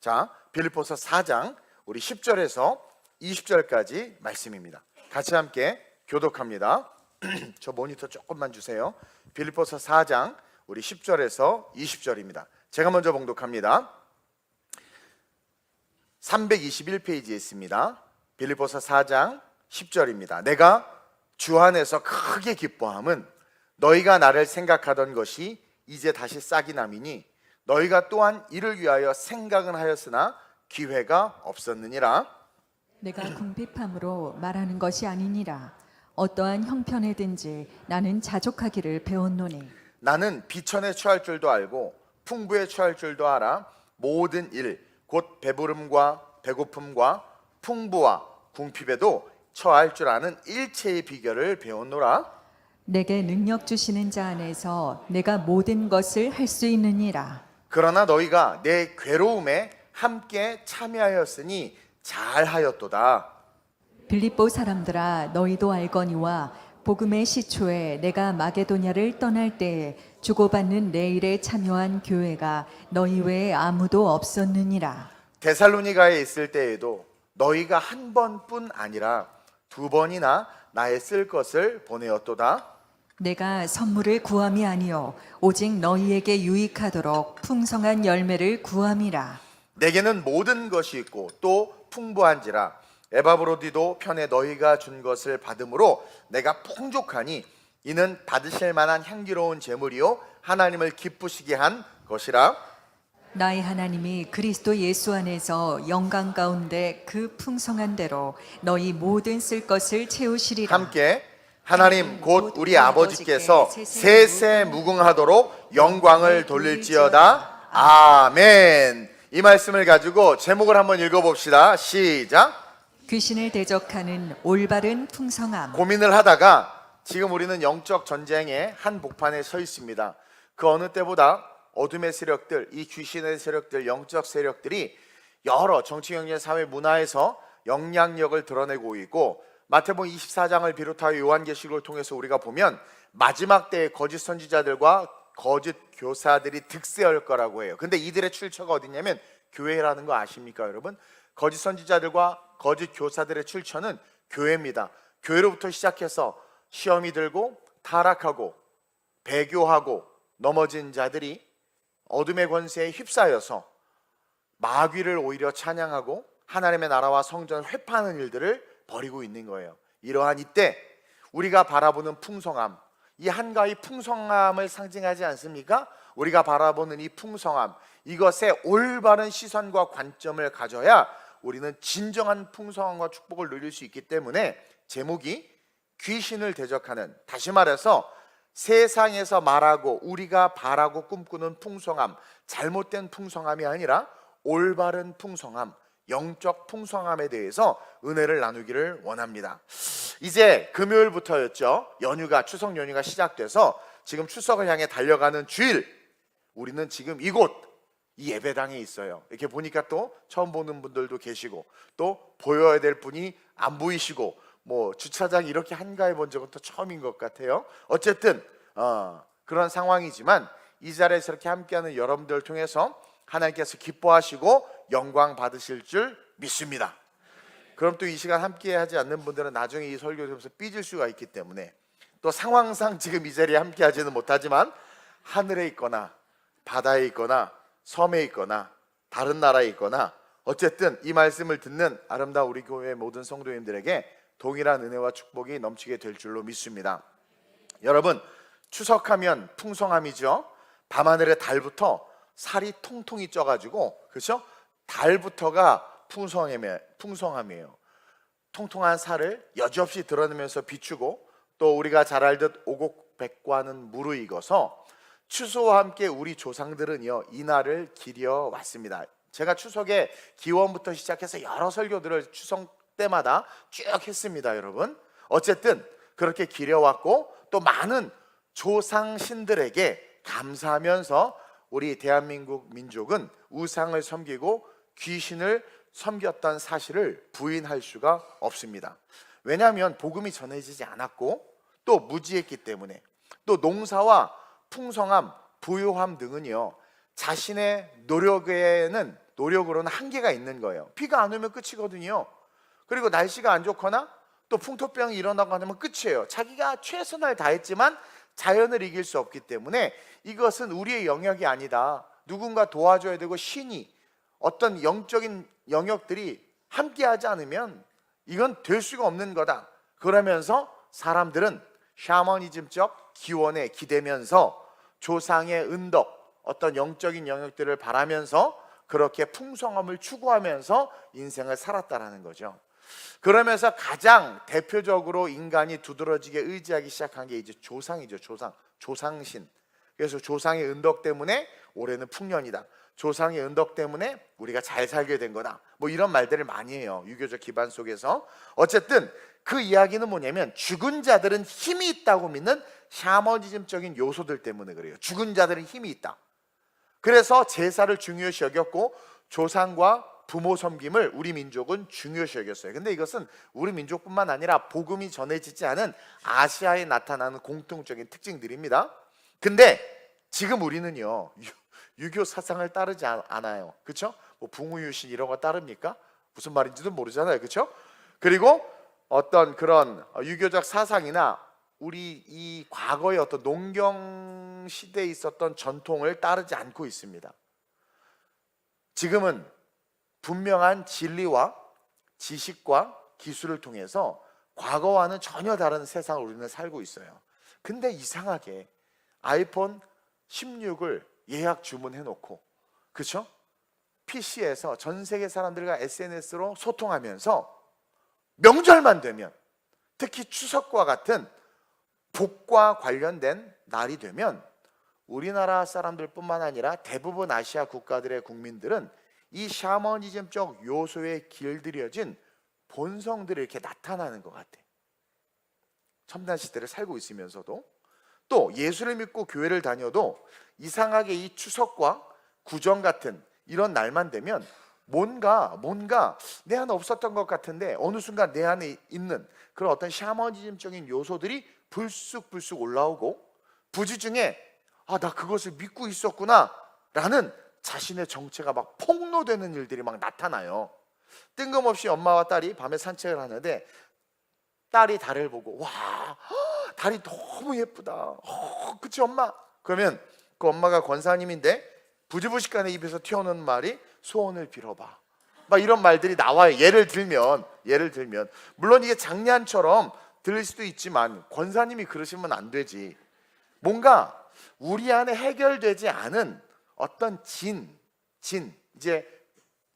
자, 빌립보서 4장 우리 10절에서 20절까지 말씀입니다. 같이 함께 교독합니다. 저 모니터 조금만 주세요. 빌립보서 4장 우리 10절에서 20절입니다. 제가 먼저 봉독합니다. 321페이지에 있습니다. 빌립보서 4장 10절입니다. 내가 주 안에서 크게 기뻐함은 너희가 나를 생각하던 것이 이제 다시 싹이 남이니 너희가 또한 이를 위하여 생각은 하였으나 기회가 없었느니라. 내가 궁핍함으로 말하는 것이 아니니라. 어떠한 형편에든지 나는 자족하기를 배웠노니 나는 비천에 처할 줄도 알고 풍부에 처할 줄도 알아. 모든 일 곧 배부름과 배고픔과 풍부와 궁핍에도 처할 줄 아는 일체의 비결을 배웠노라. 내게 능력 주시는 자 안에서 내가 모든 것을 할 수 있느니라. 그러나 너희가 내 괴로움에 함께 참여하였으니 잘하였도다. 빌립보 사람들아, 너희도 알거니와 복음의 시초에 내가 마게도냐를 떠날 때에 주고받는 내 일에 참여한 교회가 너희 외에 아무도 없었느니라. 데살로니가에 있을 때에도 너희가 한 번뿐 아니라 두 번이나 나의 쓸 것을 보내었도다. 내가 선물을 구함이 아니요 오직 너희에게 유익하도록 풍성한 열매를 구함이라. 내게는 모든 것이 있고 또 풍부한지라. 에바브로디도 편에 너희가 준 것을 받음으로 내가 풍족하니 이는 받으실 만한 향기로운 제물이요 하나님을 기쁘시게 한 것이라. 나의 하나님이 그리스도 예수 안에서 영광 가운데 그 풍성한 대로 너희 모든 쓸 것을 채우시리라. 함께 하나님 곧 우리 아버지께서 세세 무궁하도록 영광을 돌릴지어다. 아멘. 이 말씀을 가지고 제목을 한번 읽어봅시다. 시작. 귀신을 대적하는 올바른 풍성함. 고민을 하다가 지금 우리는 영적 전쟁의 한 복판에 서 있습니다. 그 어느 때보다 어둠의 세력들, 이 귀신의 세력들, 영적 세력들이 여러 정치, 경제, 사회, 문화에서 영향력을 드러내고 있고, 마태복음 24장을 비롯하여 요한계시록을 통해서 우리가 보면 마지막 때에 거짓 선지자들과 거짓 교사들이 득세할 거라고 해요. 근데 이들의 출처가 어디냐면 교회라는 거 아십니까, 여러분? 거짓 선지자들과 거짓 교사들의 출처는 교회입니다. 교회로부터 시작해서 시험이 들고 타락하고 배교하고 넘어진 자들이 어둠의 권세에 휩싸여서 마귀를 오히려 찬양하고 하나님의 나라와 성전을 회파하는 일들을 벌이고 있는 거예요. 이러한 이때 우리가 바라보는 풍성함, 이 한가위 풍성함을 상징하지 않습니까? 우리가 바라보는 이 풍성함, 이것에 올바른 시선과 관점을 가져야 우리는 진정한 풍성함과 축복을 누릴 수 있기 때문에 제목이 귀신을 대적하는, 다시 말해서 세상에서 말하고 우리가 바라고 꿈꾸는 풍성함, 잘못된 풍성함이 아니라 올바른 풍성함, 영적 풍성함에 대해서 은혜를 나누기를 원합니다. 이제 금요일부터였죠. 연휴가, 추석 연휴가 시작돼서 지금 추석을 향해 달려가는 주일, 우리는 지금 이곳 이 예배당에 있어요. 이렇게 보니까 또 처음 보는 분들도 계시고 또 보여야 될 분이 안 보이시고 뭐 주차장 이렇게 한가해 본 적은 또 처음인 것 같아요. 어쨌든 그런 상황이지만 이 자리에서 이렇게 함께하는 여러분들을 통해서 하나님께서 기뻐하시고 영광 받으실 줄 믿습니다. 그럼 또 이 시간 함께 하지 않는 분들은 나중에 이 설교 들으면서 삐질 수가 있기 때문에, 또 상황상 지금 이 자리에 함께 하지는 못하지만 하늘에 있거나 바다에 있거나 섬에 있거나 다른 나라에 있거나 어쨌든 이 말씀을 듣는 아름다운 우리 교회의 모든 성도님들에게 동일한 은혜와 축복이 넘치게 될 줄로 믿습니다. 여러분, 추석하면 풍성함이죠. 밤하늘의 달부터 살이 통통이 쪄가지고, 그렇죠? 달부터가 풍성함이에요. 통통한 살을 여지없이 드러내면서 비추고, 또 우리가 잘 알듯 오곡백과는 무르익어서 추수와 함께 우리 조상들은요 이 날을 기려왔습니다. 제가 추석에 기원부터 시작해서 여러 설교들을 추석 때마다 쭉 했습니다. 여러분, 어쨌든 그렇게 기려왔고 또 많은 조상신들에게 감사하면서 우리 대한민국 민족은 우상을 섬기고 귀신을 섬겼던 사실을 부인할 수가 없습니다. 왜냐하면 복음이 전해지지 않았고 또 무지했기 때문에, 또 농사와 풍성함, 부유함 등은요 자신의 노력에는 노력으로는 한계가 있는 거예요. 비가 안 오면 끝이거든요. 그리고 날씨가 안 좋거나 또 풍토병이 일어나고 하면 끝이에요. 자기가 최선을 다했지만 자연을 이길 수 없기 때문에 이것은 우리의 영역이 아니다. 누군가 도와줘야 되고, 신이 어떤 영적인 영역들이 함께하지 않으면 이건 될 수가 없는 거다. 그러면서 사람들은 샤머니즘적 기원에 기대면서 조상의 은덕, 어떤 영적인 영역들을 바라면서 그렇게 풍성함을 추구하면서 인생을 살았다라는 거죠. 그러면서 가장 대표적으로 인간이 두드러지게 의지하기 시작한 게 이제 조상이죠. 조상신. 그래서 조상의 은덕 때문에 올해는 풍년이다. 조상의 은덕 때문에 우리가 잘 살게 된 거다. 뭐 이런 말들을 많이 해요, 유교적 기반 속에서. 어쨌든 그 이야기는 뭐냐면, 죽은 자들은 힘이 있다고 믿는 샤머니즘적인 요소들 때문에 그래요. 죽은 자들은 힘이 있다. 그래서 제사를 중요시 여겼고, 조상과 부모 섬김을 우리 민족은 중요시 여겼어요. 근데 이것은 우리 민족뿐만 아니라 복음이 전해지지 않은 아시아에 나타나는 공통적인 특징들입니다. 근데 지금 우리는요, 유교 사상을 따르지 않아요. 그렇죠? 뭐 붕우유신 이런 거 따릅니까? 무슨 말인지도 모르잖아요. 그렇죠? 그리고 어떤 그런 유교적 사상이나 우리 이 과거의 어떤 농경 시대에 있었던 전통을 따르지 않고 있습니다. 지금은 분명한 진리와 지식과 기술을 통해서 과거와는 전혀 다른 세상을 우리는 살고 있어요. 근데 이상하게 아이폰 16을 예약 주문해 놓고, 그렇죠? PC에서 전 세계 사람들과 SNS로 소통하면서 명절만 되면, 특히 추석과 같은 복과 관련된 날이 되면 우리나라 사람들뿐만 아니라 대부분 아시아 국가들의 국민들은 이 샤머니즘적 요소에 길들여진 본성들이 이렇게 나타나는 것 같아. 첨단 시대를 살고 있으면서도, 또 예수를 믿고 교회를 다녀도 이상하게 이 추석과 구정 같은 이런 날만 되면 뭔가 내 안에 없었던 것 같은데 어느 순간 내 안에 있는 그런 어떤 샤머니즘적인 요소들이 불쑥 올라오고, 부지중에 나 그것을 믿고 있었구나 라는 자신의 정체가 막 폭로되는 일들이 막 나타나요. 뜬금없이 엄마와 딸이 밤에 산책을 하는데 딸이 달을 보고, 와, 달이 너무 예쁘다. 그치 엄마? 그러면 그 엄마가 권사님인데 부지부식간에 입에서 튀어나오는 말이, 소원을 빌어봐. 막 이런 말들이 나와요. 예를 들면 물론 이게 장난처럼 들릴 수도 있지만 권사님이 그러시면 안 되지. 뭔가 우리 안에 해결되지 않은 어떤 이제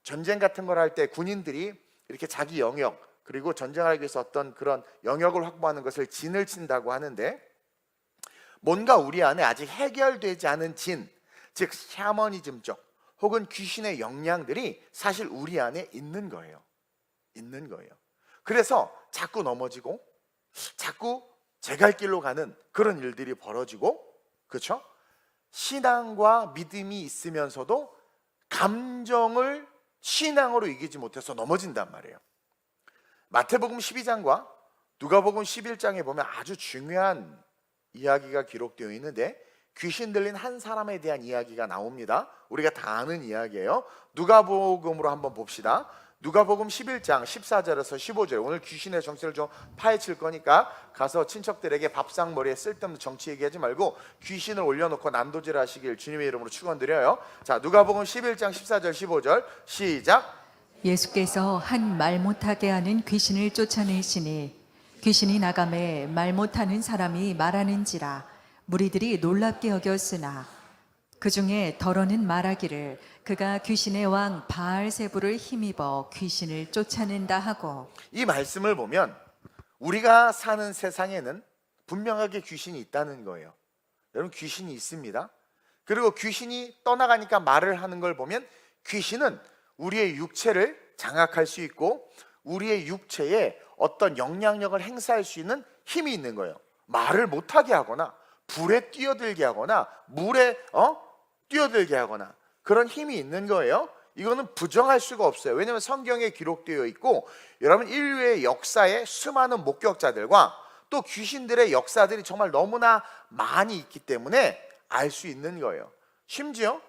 전쟁 같은 걸 할 때 군인들이 이렇게 자기 영역, 그리고 전쟁하기 위해서 어떤 그런 영역을 확보하는 것을 진을 친다고 하는데, 뭔가 우리 안에 아직 해결되지 않은 즉 샤머니즘적 혹은 귀신의 영향들이 사실 우리 안에 있는 거예요. 그래서 자꾸 넘어지고 자꾸 제 갈 길로 가는 그런 일들이 벌어지고, 그렇죠? 신앙과 믿음이 있으면서도 감정을 신앙으로 이기지 못해서 넘어진단 말이에요. 마태복음 12장과 누가복음 11장에 보면 아주 중요한 이야기가 기록되어 있는데, 귀신 들린 한 사람에 대한 이야기가 나옵니다. 우리가 다 아는 이야기예요. 누가복음으로 한번 봅시다. 누가복음 11장 14절에서 15절. 오늘 귀신의 정체를 좀 파헤칠 거니까 가서 친척들에게 밥상머리에 쓸데없는 정치 얘기하지 말고 귀신을 올려놓고 난도질 하시길 주님의 이름으로 축원드려요. 자, 누가복음 11장 14절 15절 시작. 예수께서 한 말 못하게 하는 귀신을 쫓아내시니 귀신이 나가매 말 못하는 사람이 말하는지라 무리들이 놀랍게 여겼으나 그 중에 더러는 말하기를 그가 귀신의 왕 바알세부를 힘입어 귀신을 쫓아낸다 하고. 이 말씀을 보면 우리가 사는 세상에는 분명하게 귀신이 있다는 거예요. 여러분, 귀신이 있습니다. 그리고 귀신이 떠나가니까 말을 하는 걸 보면 귀신은 우리의 육체를 장악할 수 있고 우리의 육체에 어떤 영향력을 행사할 수 있는 힘이 있는 거예요. 말을 못하게 하거나 불에 뛰어들게 하거나 물에 뛰어들게 하거나 그런 힘이 있는 거예요. 이거는 부정할 수가 없어요. 왜냐하면 성경에 기록되어 있고, 여러분 인류의 역사에 수많은 목격자들과 또 귀신들의 역사들이 정말 너무나 많이 있기 때문에 알 수 있는 거예요. 심지어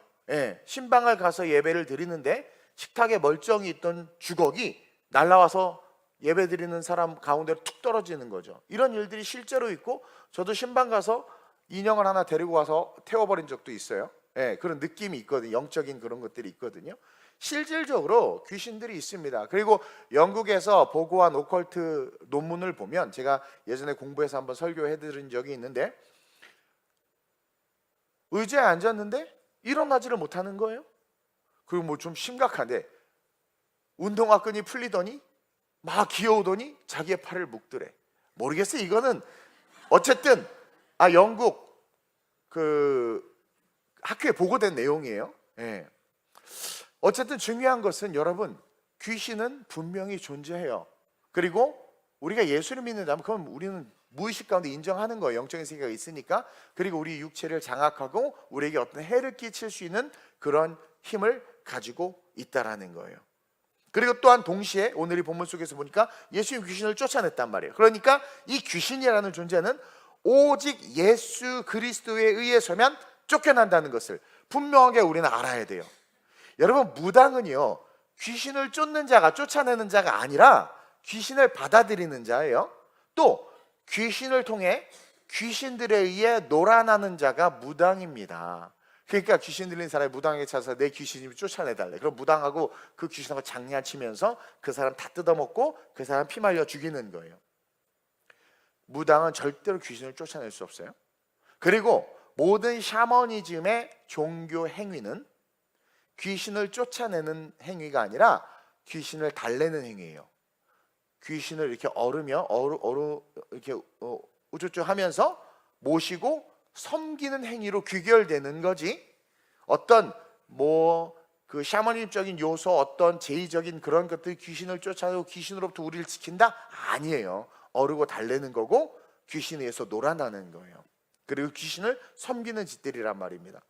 신방을 가서 예배를 드리는데 식탁에 멀쩡히 있던 주걱이 날라와서 예배드리는 사람 가운데로 툭 떨어지는 거죠. 이런 일들이 실제로 있고, 저도 신방 가서 인형을 하나 데리고 와서 태워버린 적도 있어요. 예, 그런 느낌이 있거든요. 영적인 그런 것들이 있거든요. 실질적으로 귀신들이 있습니다. 그리고 영국에서 보고한 오컬트 논문을 보면, 제가 예전에 공부해서 한번 설교해드린 적이 있는데, 의자에 앉았는데 일어나지를 못하는 거예요. 그리고 뭐 좀 심각한데 운동화 끈이 풀리더니 막 기어오더니 자기의 팔을 묶더래. 모르겠어요. 이거는 어쨌든 영국 그 학교에 보고된 내용이에요. 예. 어쨌든 중요한 것은, 여러분, 귀신은 분명히 존재해요. 그리고 우리가 예수를 믿는다면 그럼 우리는 무의식 가운데 인정하는 거예요. 영적인 세계가 있으니까. 그리고 우리 육체를 장악하고 우리에게 어떤 해를 끼칠 수 있는 그런 힘을 가지고 있다라는 거예요. 그리고 또한 동시에 오늘 이 본문 속에서 보니까 예수님 귀신을 쫓아냈단 말이에요. 그러니까 이 귀신이라는 존재는 오직 예수 그리스도에 의해서면 쫓겨난다는 것을 분명하게 우리는 알아야 돼요. 여러분, 무당은요, 귀신을 쫓는 자가, 쫓아내는 자가 아니라 귀신을 받아들이는 자예요. 또 귀신을 통해 귀신들에 의해 놀아나는 자가 무당입니다. 그러니까 귀신 들린 사람이 무당에게 찾아서 내 귀신을 쫓아내달래. 그럼 무당하고 그 귀신하고 장난치면서 그 사람 다 뜯어먹고 그 사람 피 말려 죽이는 거예요. 무당은 절대로 귀신을 쫓아낼 수 없어요. 그리고 모든 샤머니즘의 종교 행위는 귀신을 쫓아내는 행위가 아니라 귀신을 달래는 행위예요. 귀신을 이렇게 이렇게 우쭈쭈 하면서 모시고 섬기는 행위로 귀결되는 거지, 어떤 그 샤머니즘적인 요소, 어떤 제의적인 그런 것들이 귀신을 쫓아내고 귀신으로부터 우리를 지킨다? 아니에요. 어르고 달래는 거고 귀신에 의해서 놀아나는 거예요. 그리고 귀신을 섬기는 짓들이란 말입니다.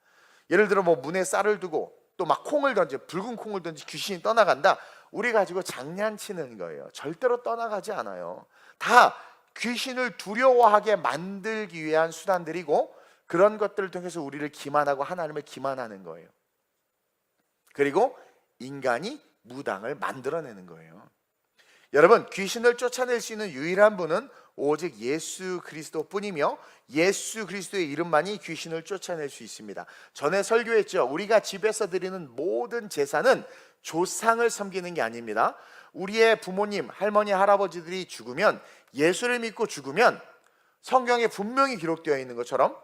예를 들어 문에 쌀을 두고 또 막 콩을 던져, 붉은 콩을 던지 귀신이 떠나간다. 우리 가지고 장난치는 거예요. 절대로 떠나가지 않아요. 다 귀신을 두려워하게 만들기 위한 수단들이고, 그런 것들을 통해서 우리를 기만하고 하나님을 기만하는 거예요. 그리고 인간이 무당을 만들어내는 거예요. 여러분, 귀신을 쫓아낼 수 있는 유일한 분은 오직 예수 그리스도뿐이며 예수 그리스도의 이름만이 귀신을 쫓아낼 수 있습니다. 전에 설교했죠. 우리가 집에서 드리는 모든 제사는 조상을 섬기는 게 아닙니다. 우리의 부모님, 할머니, 할아버지들이 죽으면, 예수를 믿고 죽으면 성경에 분명히 기록되어 있는 것처럼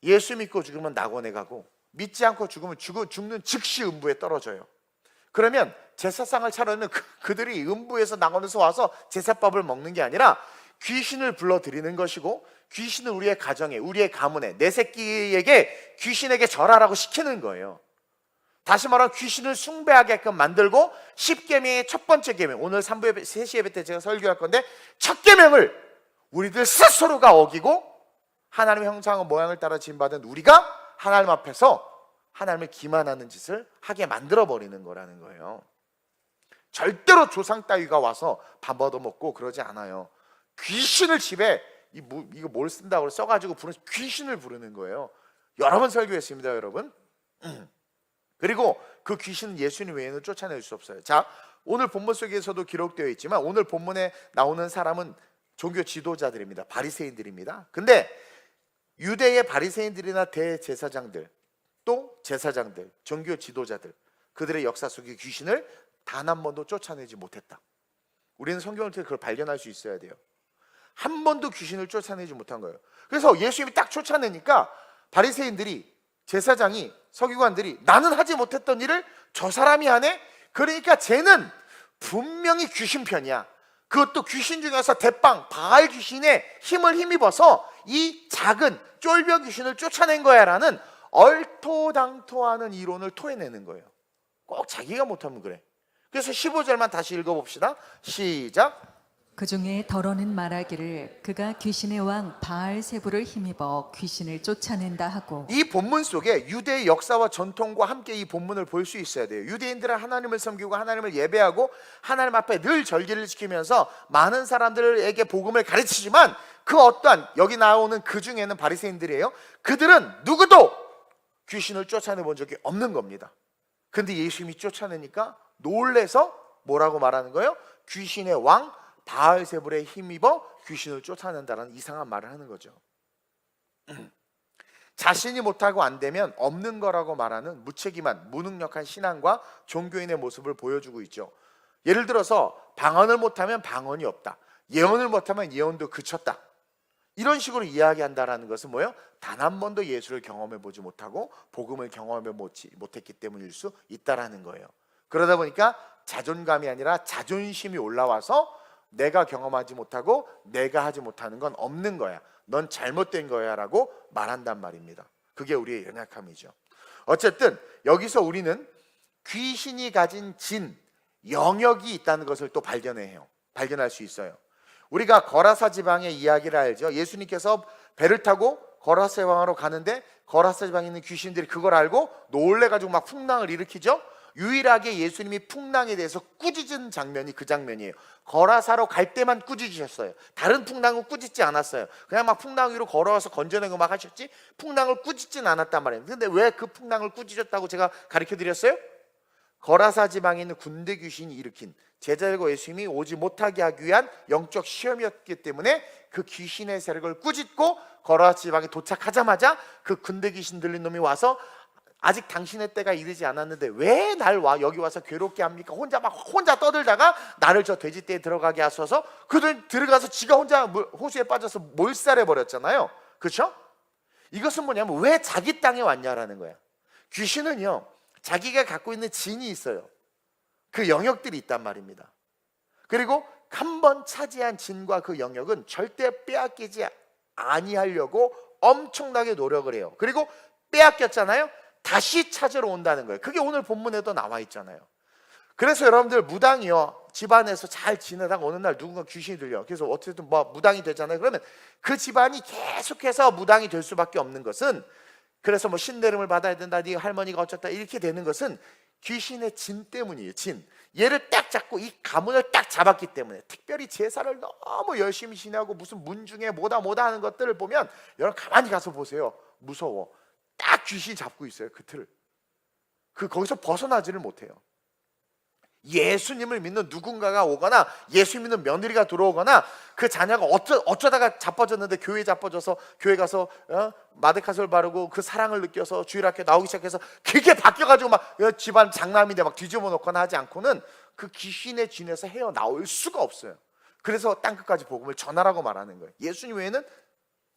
예수 믿고 죽으면 낙원에 가고, 믿지 않고 죽으면 죽는 즉시 음부에 떨어져요. 그러면 제사상을 차려면 그들이 음부에서 낙원에서 와서 제사밥을 먹는 게 아니라 귀신을 불러들이는 것이고, 귀신을 우리의 가정에, 우리의 가문에, 내 새끼에게 귀신에게 절하라고 시키는 거예요. 다시 말하면 귀신을 숭배하게끔 만들고, 10계명의 첫 번째 계명, 오늘 3시 예배 때 제가 설교할 건데, 첫 계명을 우리들 스스로가 어기고 하나님의 형상과 모양을 따라 지음받은 우리가 하나님 앞에서 하나님을 기만하는 짓을 하게 만들어버리는 거라는 거예요. 절대로 조상 따위가 와서 밥 얻어먹고 그러지 않아요. 귀신을 집에 이거 뭘 쓴다고 써가지고 귀신을 부르는 거예요. 여러 번 설교했습니다, 여러분. 그리고 그 귀신은 예수님 외에는 쫓아낼 수 없어요. 자, 오늘 본문 속에서도 기록되어 있지만 오늘 본문에 나오는 사람은 종교 지도자들입니다. 바리새인들입니다. 근데 유대의 바리새인들이나 대제사장들, 또 제사장들, 종교 지도자들, 그들의 역사 속에 귀신을 단 한 번도 쫓아내지 못했다. 우리는 성경을 통해 그걸 발견할 수 있어야 돼요. 한 번도 귀신을 쫓아내지 못한 거예요. 그래서 예수님이 딱 쫓아내니까 바리새인들이, 제사장이, 서기관들이 나는 하지 못했던 일을 저 사람이 하네? 그러니까 쟤는 분명히 귀신 편이야. 그것도 귀신 중에서 대빵 바알 귀신의 힘을 힘입어서 이 작은 쫄병 귀신을 쫓아낸 거야 라는 얼토당토하는 이론을 토해내는 거예요. 꼭 자기가 못하면 그래. 그래서 15절만 다시 읽어봅시다. 시작. 그 중에 더러는 말하기를 그가 귀신의 왕 바알세부를 힘입어 귀신을 쫓아낸다 하고. 이 본문 속에 유대의 역사와 전통과 함께 이 본문을 볼 수 있어야 돼요. 유대인들은 하나님을 섬기고 하나님을 예배하고 하나님 앞에 늘 절기를 지키면서 많은 사람들에게 복음을 가르치지만, 그 어떠한, 여기 나오는 그 중에는 바리새인들이에요. 그들은 누구도 귀신을 쫓아내 본 적이 없는 겁니다. 근데 예수님이 쫓아내니까 놀래서 뭐라고 말하는 거예요? 귀신의 왕 바알세불에 힘입어 귀신을 쫓아낸다는 이상한 말을 하는 거죠. 자신이 못하고 안 되면 없는 거라고 말하는 무책임한 무능력한 신앙과 종교인의 모습을 보여주고 있죠. 예를 들어서 방언을 못하면 방언이 없다, 예언을 못하면 예언도 그쳤다, 이런 식으로 이야기한다라는 것은 뭐예요? 단 한 번도 예수를 경험해 보지 못하고 복음을 경험해 못했기 때문일 수 있다라는 거예요. 그러다 보니까 자존감이 아니라 자존심이 올라와서 내가 경험하지 못하고 내가 하지 못하는 건 없는 거야, 넌 잘못된 거야 라고 말한단 말입니다. 그게 우리의 연약함이죠. 어쨌든 여기서 우리는 귀신이 가진 진, 영역이 있다는 것을 또 발견할 수 있어요. 우리가 거라사 지방의 이야기를 알죠. 예수님께서 배를 타고 거라사 지방으로 가는데 거라사 지방에 있는 귀신들이 그걸 알고 놀래가지고 막 풍랑을 일으키죠. 유일하게 예수님이 풍랑에 대해서 꾸짖은 장면이 그 장면이에요. 거라사로 갈 때만 꾸짖으셨어요. 다른 풍랑은 꾸짖지 않았어요. 그냥 막 풍랑 위로 걸어와서 건져내고 막 하셨지 풍랑을 꾸짖진 않았단 말이에요. 근데 왜 그 풍랑을 꾸짖었다고 제가 가르쳐 드렸어요? 거라사 지방에 있는 군대 귀신이 일으킨, 제자들과 예수님이 오지 못하게 하기 위한 영적 시험이었기 때문에 그 귀신의 세력을 꾸짖고 거라사 지방에 도착하자마자 그 군대 귀신 들린 놈이 와서 아직 당신의 때가 이르지 않았는데 왜 날 여기 와서 괴롭게 합니까? 혼자 떠들다가 나를 저 돼지떼에 들어가게 하셔서 그들 들어가서 지가 혼자 호수에 빠져서 몰살해 버렸잖아요. 그렇죠? 이것은 뭐냐면 왜 자기 땅에 왔냐라는 거야. 귀신은요, 자기가 갖고 있는 진이 있어요. 그 영역들이 있단 말입니다. 그리고 한 번 차지한 진과 그 영역은 절대 빼앗기지 아니하려고 엄청나게 노력을 해요. 그리고 빼앗겼잖아요, 다시 찾으러 온다는 거예요. 그게 오늘 본문에도 나와 있잖아요. 그래서 여러분들 무당이요, 집안에서 잘 지내다가 어느 날 누군가 귀신이 들려. 그래서 어쨌든 무당이 되잖아요. 그러면 그 집안이 계속해서 무당이 될 수밖에 없는 것은, 그래서 신내림을 받아야 된다, 네 할머니가 어쩌다 이렇게 되는 것은 귀신의 진 때문이에요. 진. 얘를 딱 잡고 이 가문을 딱 잡았기 때문에. 특별히 제사를 너무 열심히 지내고 무슨 문중에 뭐다 하는 것들을 보면 여러분 가만히 가서 보세요. 무서워. 딱 귀신이 잡고 있어요. 그 틀을. 거기서 벗어나지를 못해요. 예수님을 믿는 누군가가 오거나 예수 믿는 며느리가 들어오거나 그 자녀가 어쩌다가 자빠졌는데 교회에 자빠져서 교회 가서 마데카솔 바르고 그 사랑을 느껴서 주일학교 나오기 시작해서 그게 바뀌어가지고 막 집안 장남인데 막 뒤집어 놓거나 하지 않고는 그 귀신의 진에서 헤어나올 수가 없어요. 그래서 땅끝까지 복음을 전하라고 말하는 거예요. 예수님 외에는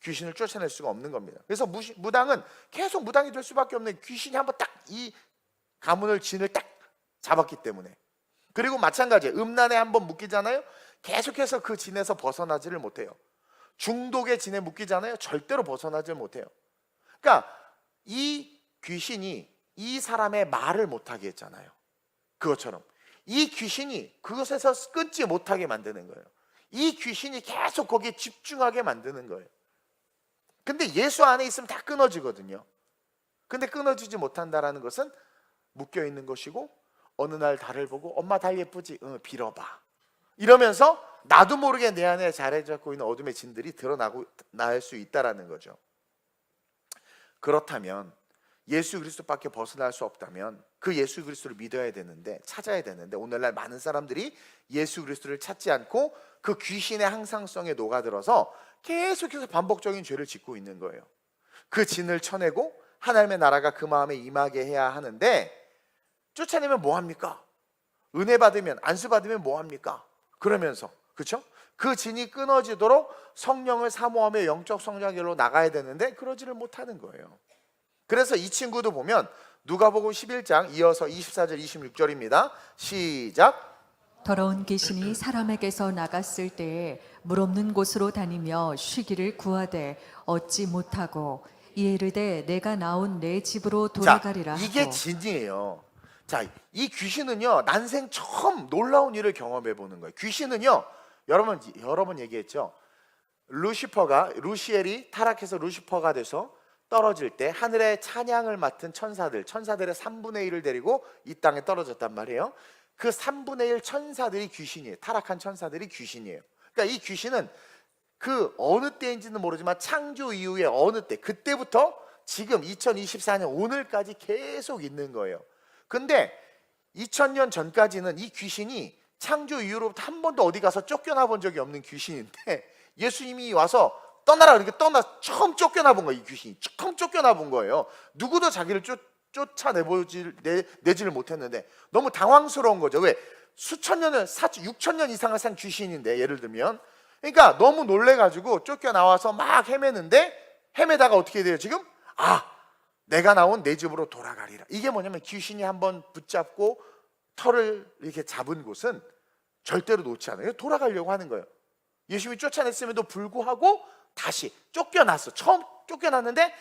귀신을 쫓아낼 수가 없는 겁니다. 그래서 무당은 계속 무당이 될 수밖에 없는, 귀신이 한번 딱 이 가문을 진을 딱 잡았기 때문에. 그리고 마찬가지예요. 음란에 한번 묶이잖아요. 계속해서 그 진에서 벗어나지를 못해요. 중독의 진에 묶이잖아요. 절대로 벗어나질 못해요. 그러니까 이 귀신이 이 사람의 말을 못하게 했잖아요. 그것처럼 이 귀신이 그것에서 끊지 못하게 만드는 거예요. 이 귀신이 계속 거기에 집중하게 만드는 거예요. 근데 예수 안에 있으면 다 끊어지거든요. 근데 끊어지지 못한다라는 것은 묶여있는 것이고, 어느 날 달을 보고 엄마 달 예쁘지? 응, 빌어봐. 이러면서 나도 모르게 내 안에 자리 잡고 있는 어둠의 진들이 드러날 수 있다라는 거죠. 그렇다면 예수 그리스도밖에 벗어날 수 없다면 그 예수 그리스도를 믿어야 되는데, 찾아야 되는데, 오늘날 많은 사람들이 예수 그리스도를 찾지 않고 그 귀신의 항상성에 녹아들어서 계속해서 반복적인 죄를 짓고 있는 거예요. 그 진을 쳐내고 하나님의 나라가 그 마음에 임하게 해야 하는데, 쫓아내면 뭐합니까? 은혜 받으면, 안수 받으면 뭐합니까? 그러면서, 그렇죠? 그 진이 끊어지도록 성령을 사모하며 영적 성장길로 나가야 되는데 그러지를 못하는 거예요. 그래서 이 친구도 보면 누가복음 11장 이어서 24절 26절입니다. 시작. 더러운 귀신이 사람에게서 나갔을 때에 물 없는 곳으로 다니며 쉬기를 구하되 얻지 못하고 이르되 내가 나온 내 집으로 돌아가리라 하고. 이게 진이에요. 자, 이 귀신은요, 난생 처음 놀라운 일을 경험해 보는 거예요. 귀신은요, 여러 번 얘기했죠. 루시엘이 타락해서 루시퍼가 돼서 떨어질 때 하늘의 찬양을 맡은 천사들의 3분의 1을 데리고 이 땅에 떨어졌단 말이에요. 그 3분의 1 천사들이 귀신이에요. 타락한 천사들이 귀신이에요. 그러니까 이 귀신은 그 어느 때인지는 모르지만 창조 이후에 어느 때, 그때부터 지금 2024년 오늘까지 계속 있는 거예요. 근데 2000년 전까지는 이 귀신이 창조 이후로부터 한 번도 어디 가서 쫓겨나 본 적이 없는 귀신인데 예수님이 와서 떠나라 그렇게 처음 쫓겨나 본 거예요. 이 귀신이 처음 쫓겨나 본 거예요. 누구도 자기를 내지를 못했는데 너무 당황스러운 거죠. 왜? 수천 년을 6천 년 이상을 산 귀신인데, 예를 들면, 그러니까 너무 놀래가지고 쫓겨나와서 막 헤매다가 어떻게 돼요 지금? 내가 나온 내 집으로 돌아가리라. 이게 뭐냐면 귀신이 한번 붙잡고 털을 이렇게 잡은 곳은 절대로 놓지 않아요. 돌아가려고 하는 거예요. 예수님이 쫓아냈음에도 불구하고 다시 쫓겨났어. 처음 쫓겨났는데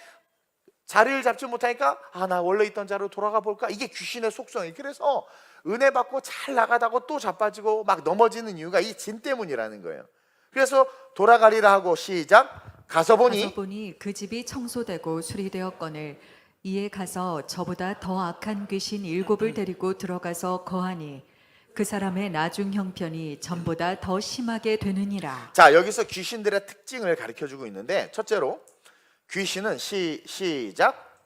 자리를 잡지 못하니까 나 원래 있던 자리로 돌아가 볼까? 이게 귀신의 속성이에요. 그래서 은혜 받고 잘 나가다가 또 자빠지고 막 넘어지는 이유가 이 진 때문이라는 거예요. 그래서 돌아가리라 하고 시작. 가서 보니 그 집이 청소되고 수리되었거늘 이에 가서 저보다 더 악한 귀신 7을 데리고 들어가서 거하니 그 사람의 나중 형편이 전보다 더 심하게 되느니라. 자, 여기서 귀신들의 특징을 가르쳐주고 있는데, 첫째로 귀신은 시작.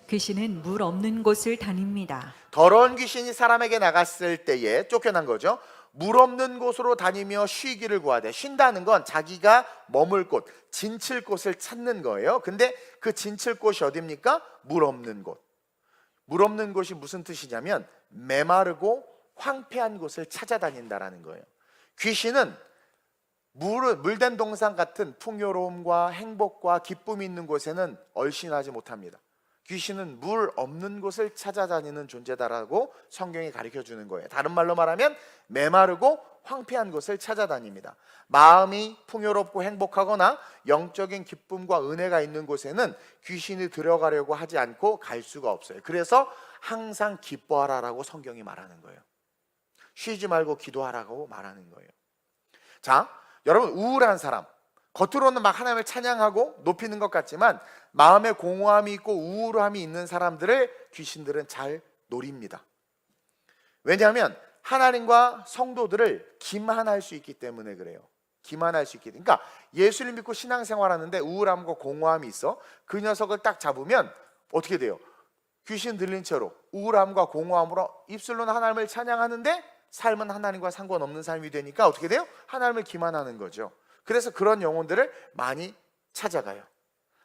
귀신은 물 없는 곳을 다닙니다. 더러운 귀신이 사람에게 나갔을 때에 쫓겨난 거죠. 물 없는 곳으로 다니며 쉬기를 구하되, 쉰다는 건 자기가 머물 곳, 진칠 곳을 찾는 거예요. 근데 그 진칠 곳이 어디입니까? 물 없는 곳. 물 없는 곳이 무슨 뜻이냐면 메마르고 황폐한 곳을 찾아다닌다라는 거예요. 귀신은 물된 동상 같은 풍요로움과 행복과 기쁨이 있는 곳에는 얼씬하지 못합니다. 귀신은 물 없는 곳을 찾아다니는 존재다라고 성경이 가르쳐주는 거예요. 다른 말로 말하면 메마르고 황폐한 곳을 찾아다닙니다. 마음이 풍요롭고 행복하거나 영적인 기쁨과 은혜가 있는 곳에는 귀신이 들어가려고 하지 않고 갈 수가 없어요. 그래서 항상 기뻐하라라고 성경이 말하는 거예요. 쉬지 말고 기도하라고 말하는 거예요. 자, 여러분, 우울한 사람, 겉으로는 막 하나님을 찬양하고 높이는 것 같지만 마음에 공허함이 있고 우울함이 있는 사람들을 귀신들은 잘 노립니다. 왜냐하면 하나님과 성도들을 기만할 수 있기 때문에 그래요. 기만할 수 있기 때문에. 그러니까 예수를 믿고 신앙생활하는데 우울함과 공허함이 있어. 그 녀석을 딱 잡으면 어떻게 돼요? 귀신 들린 채로 우울함과 공허함으로 입술로는 하나님을 찬양하는데 삶은 하나님과 상관없는 삶이 되니까 어떻게 돼요? 하나님을 기만하는 거죠. 그래서 그런 영혼들을 많이 찾아가요.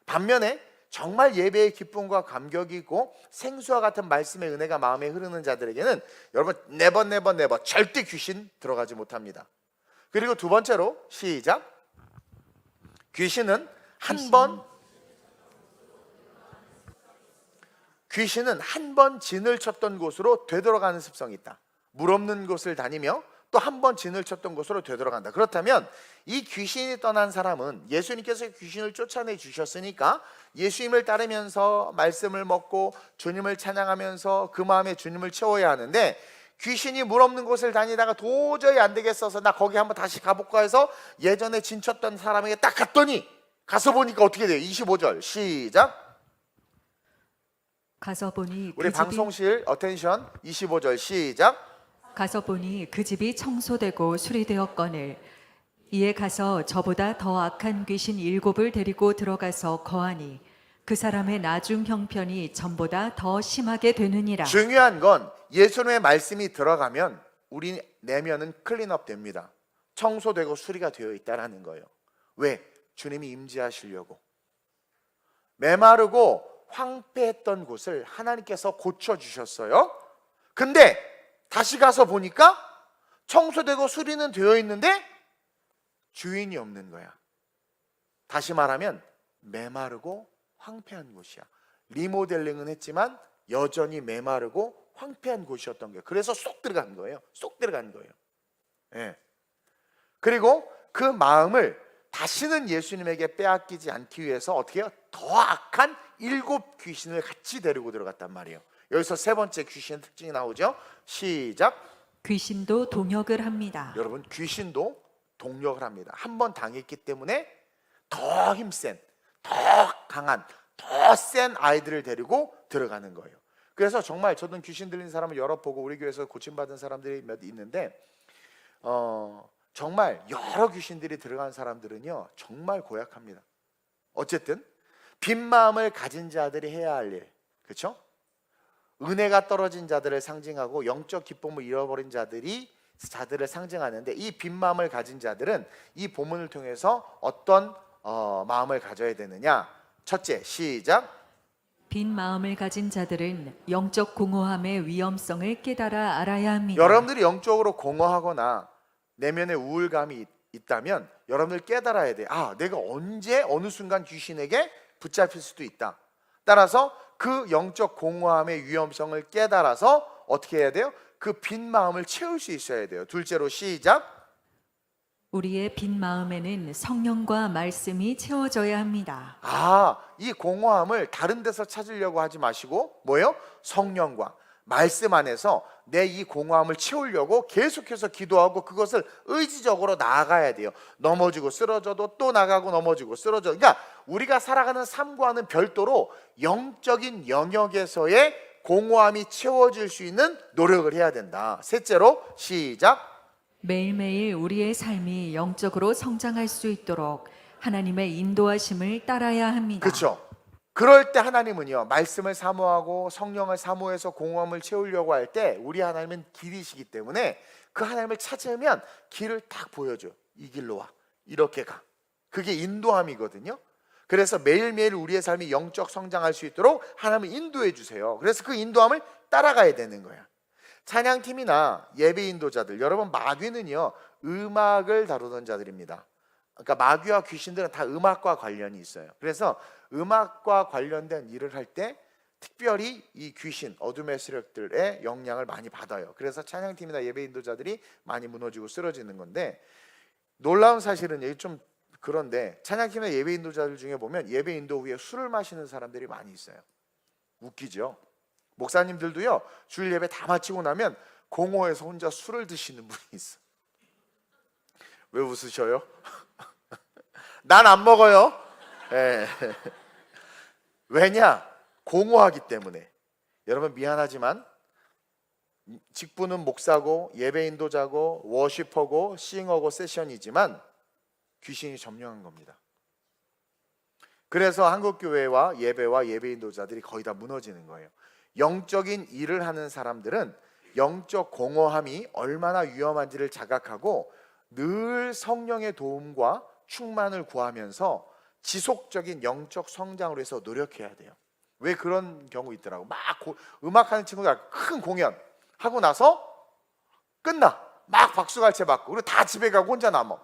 반면에 정말 예배의 기쁨과 감격이 있고 생수와 같은 말씀의 은혜가 마음에 흐르는 자들에게는 여러분 네버 절대 귀신 들어가지 못합니다. 그리고 두 번째로 시작. 귀신은 한 번 진을 쳤던 곳으로 되돌아가는 습성이 있다. 물 없는 곳을 다니며 또 한 번 진을 쳤던 곳으로 되돌아간다. 그렇다면 이 귀신이 떠난 사람은 예수님께서 귀신을 쫓아내 주셨으니까 예수님을 따르면서 말씀을 먹고 주님을 찬양하면서 그 마음에 주님을 채워야 하는데, 귀신이 물 없는 곳을 다니다가 도저히 안 되겠어서 나 거기 한번 다시 가볼까 해서 예전에 진 쳤던 사람에게 딱 갔더니 가서 보니까 어떻게 돼요? 25절 시작. 가서 보니 우리 방송실 어텐션 25절 시작. 가서 보니 그 집이 청소되고 수리되었거늘 이에 가서 저보다 더 악한 귀신 7을 데리고 들어가서 거하니 그 사람의 나중 형편이 전보다 더 심하게 되느니라. 중요한 건 예수님의 말씀이 들어가면 우리 내면은 클린업 됩니다. 청소되고 수리가 되어 있다라는 거예요. 왜? 주님이 임재하시려고. 메마르고 황폐했던 곳을 하나님께서 고쳐주셨어요. 근데 다시 가서 보니까 청소되고 수리는 되어 있는데 주인이 없는 거야. 다시 말하면 메마르고 황폐한 곳이야. 리모델링은 했지만 여전히 메마르고 황폐한 곳이었던 거예요. 그래서 쏙 들어간 거예요. 쏙 들어간 거예요. 예. 그리고 그 마음을 다시는 예수님에게 빼앗기지 않기 위해서 어떻게 해요? 더 악한 7 귀신을 같이 데리고 들어갔단 말이에요. 여기서 세 번째 귀신의 특징이 나오죠. 시작. 귀신도 동역을 합니다. 여러분, 귀신도 동역을 합니다. 한 번 당했기 때문에 더 힘센, 더 강한, 더 센 아이들을 데리고 들어가는 거예요. 그래서 정말 저도 귀신 들린 사람을 여러 보고 우리 교회에서 고침받은 사람들이 몇 있는데 정말 여러 귀신들이 들어간 사람들은요 정말 고약합니다. 어쨌든 빈 마음을 가진 자들이 해야 할 일, 그렇죠? 은혜가 떨어진 자들을 상징하고 영적 기쁨을 잃어버린 자들을 상징하는데, 이 빈 마음을 가진 자들은 이 본문을 통해서 어떤 마음을 가져야 되느냐? 첫째, 시작. 빈 마음을 가진 자들은 영적 공허함의 위험성을 깨달아 알아야 합니다. 여러분들이 영적으로 공허하거나 내면에 우울감이 있다면 여러분들 깨달아야 돼. 내가 언제 어느 순간 귀신에게 붙잡힐 수도 있다. 따라서 그 영적 공허함의 위험성을 깨달아서 어떻게 해야 돼요? 그 빈 마음을 채울 수 있어야 돼요. 둘째로, 시작. 우리의 빈 마음에는 성령과 말씀이 채워져야 합니다. 이 공허함을 다른 데서 찾으려고 하지 마시고 뭐예요? 성령과 말씀 안에서 내 이 공허함을 채우려고 계속해서 기도하고 그것을 의지적으로 나아가야 돼요. 넘어지고 쓰러져도 또 나가고 넘어지고 쓰러져. 그러니까 우리가 살아가는 삶과는 별도로 영적인 영역에서의 공허함이 채워질 수 있는 노력을 해야 된다. 셋째로, 시작. 매일매일 우리의 삶이 영적으로 성장할 수 있도록 하나님의 인도하심을 따라야 합니다. 그렇죠. 그럴 때 하나님은요, 말씀을 사모하고 성령을 사모해서 공허함을 채우려고 할 때 우리 하나님은 길이시기 때문에 그 하나님을 찾으면 길을 딱 보여줘요. 이 길로 와, 이렇게 가. 그게 인도함이거든요. 그래서 매일매일 우리의 삶이 영적 성장할 수 있도록 하나님을 인도해 주세요. 그래서 그 인도함을 따라가야 되는 거야. 찬양팀이나 예배 인도자들, 여러분, 마귀는요 음악을 다루던 자들입니다. 그러니까 마귀와 귀신들은 다 음악과 관련이 있어요. 그래서 음악과 관련된 일을 할 때 특별히 이 귀신, 어둠의 세력들의 영향을 많이 받아요. 그래서 찬양팀이나 예배 인도자들이 많이 무너지고 쓰러지는 건데, 놀라운 사실은 여기 좀 그런데 찬양팀이나 예배 인도자들 중에 보면 예배 인도 후에 술을 마시는 사람들이 많이 있어요. 웃기죠? 목사님들도요, 주일 예배 다 마치고 나면 공허해서 혼자 술을 드시는 분이 있어. 왜 웃으셔요? 난 안 먹어요. 네. 왜냐? 공허하기 때문에. 여러분, 미안하지만 직분은 목사고 예배 인도자고 워시퍼고 싱어고 세션이지만 귀신이 점령한 겁니다. 그래서 한국교회와 예배와 예배 인도자들이 거의 다 무너지는 거예요. 영적인 일을 하는 사람들은 영적 공허함이 얼마나 위험한지를 자각하고 늘 성령의 도움과 충만을 구하면서 지속적인 영적 성장을 위해서 노력해야 돼요. 왜 그런 경우 있더라고. 막 음악하는 친구가 큰 공연 하고 나서 끝나, 막 박수갈채 받고, 그리고 다 집에 가고 혼자 남아.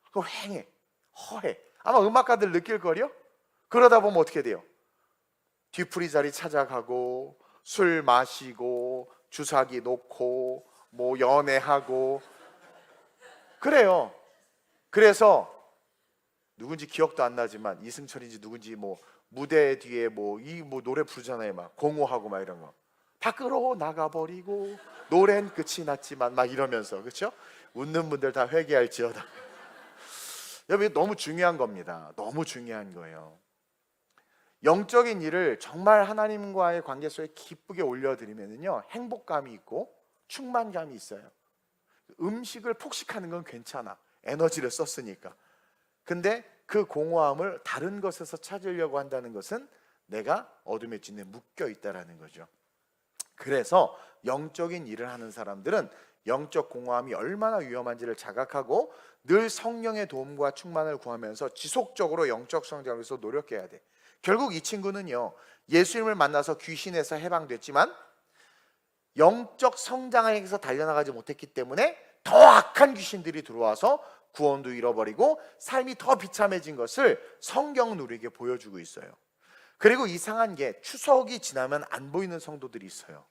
그거 휑해, 허해. 아마 음악가들 느낄 거요. 그러다 보면 어떻게 돼요? 뒤풀이 자리 찾아가고 술 마시고 주사기 놓고 뭐 연애하고 그래요. 그래서 누군지 기억도 안 나지만 이승철인지 누군지 뭐 무대 뒤에 뭐 노래 부르잖아요. 막 공허하고 막 이런 거. 밖으로 나가버리고 노래는 끝이 났지만 막 이러면서, 그렇죠? 웃는 분들 다 회개할지어다. 여러분, 너무 중요한 겁니다. 너무 중요한 거예요. 영적인 일을 정말 하나님과의 관계 속에 기쁘게 올려드리면요, 행복감이 있고 충만감이 있어요. 음식을 폭식하는 건 괜찮아. 에너지를 썼으니까. 근데 그 공허함을 다른 것에서 찾으려고 한다는 것은 내가 어둠의 진에 묶여 있다라는 거죠. 그래서 영적인 일을 하는 사람들은 영적 공허함이 얼마나 위험한지를 자각하고 늘 성령의 도움과 충만을 구하면서 지속적으로 영적 성장을 위해서 노력해야 돼. 결국 이 친구는요, 예수님을 만나서 귀신에서 해방됐지만 영적 성장을 해서 달려나가지 못했기 때문에 더 악한 귀신들이 들어와서 구원도 잃어버리고 삶이 더 비참해진 것을 성경은 우리에게 보여주고 있어요. 그리고 이상한 게 추석이 지나면 안 보이는 성도들이 있어요.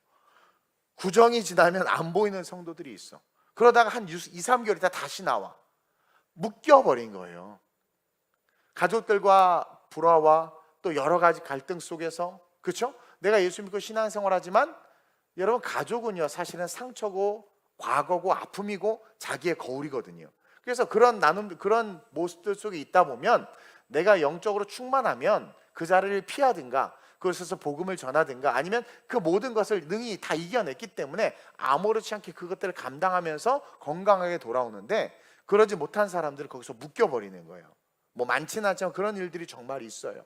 구정이 지나면 안 보이는 성도들이 있어. 그러다가 한 2, 3개월 있다 다시 나와. 묶여버린 거예요. 가족들과 불화와 또 여러 가지 갈등 속에서, 그렇죠? 내가 예수 믿고 신앙생활하지만 여러분, 가족은요 사실은 상처고 과거고 아픔이고 자기의 거울이거든요. 그래서 그런 나눔, 그런 모습들 속에 있다 보면 내가 영적으로 충만하면 그 자리를 피하든가 그곳에서 복음을 전하든가 아니면 그 모든 것을 능히 다 이겨냈기 때문에 아무렇지 않게 그것들을 감당하면서 건강하게 돌아오는데, 그러지 못한 사람들은 거기서 묶여버리는 거예요. 뭐 많지는 않지만 그런 일들이 정말 있어요.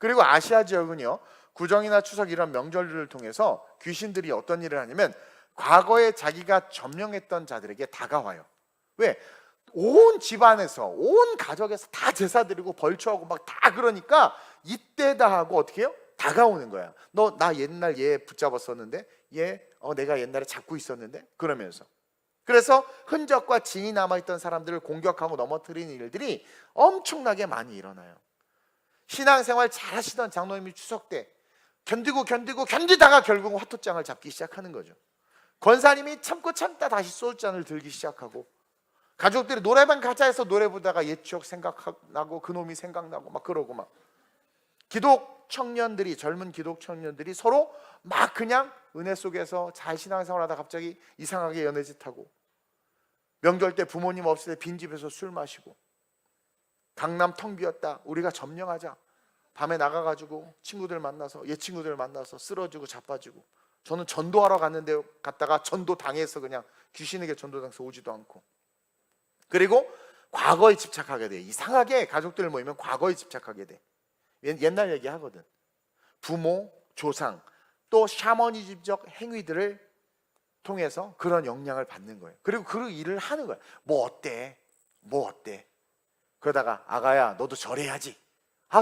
그리고 아시아 지역은요, 구정이나 추석 이런 명절들을 통해서 귀신들이 어떤 일을 하냐면 과거에 자기가 점령했던 자들에게 다가와요. 왜? 온 집안에서 온 가족에서 다 제사 드리고 벌초하고 막 다 그러니까 이때다 하고 어떻게 해요? 다가오는 거야. 너 나 옛날 얘 붙잡았었는데 얘 내가 옛날에 잡고 있었는데 그러면서. 그래서 흔적과 진이 남아있던 사람들을 공격하고 넘어뜨리는 일들이 엄청나게 많이 일어나요. 신앙생활 잘 하시던 장로님이 추석 때 견디다가 결국 화투장을 잡기 시작하는 거죠. 권사님이 참고 참다 다시 소주잔을 들기 시작하고, 가족들이 노래방 가자 해서 노래 부르다가 옛 추억 생각나고 그놈이 생각나고 막 그러고, 막 기독 청년들이, 젊은 기독 청년들이 서로 막 그냥 은혜 속에서 잘 신앙생활하다 갑자기 이상하게 연애짓하고, 명절 때 부모님 없을 때 빈집에서 술 마시고, 강남 텅 비었다 우리가 점령하자 밤에 나가가지고 친구들 만나서, 옛 친구들 만나서 쓰러지고 자빠지고. 저는 전도하러 갔다가 전도 당해서 그냥 귀신에게 전도당해서 오지도 않고. 그리고 과거에 집착하게 돼. 이상하게 가족들 모이면 과거에 집착하게 돼. 옛날 얘기 하거든. 부모, 조상, 또 샤머니즘적 행위들을 통해서 그런 영향을 받는 거예요. 그리고 그 일을 하는 거예요. 뭐 어때? 그러다가 아가야 너도 절해야지.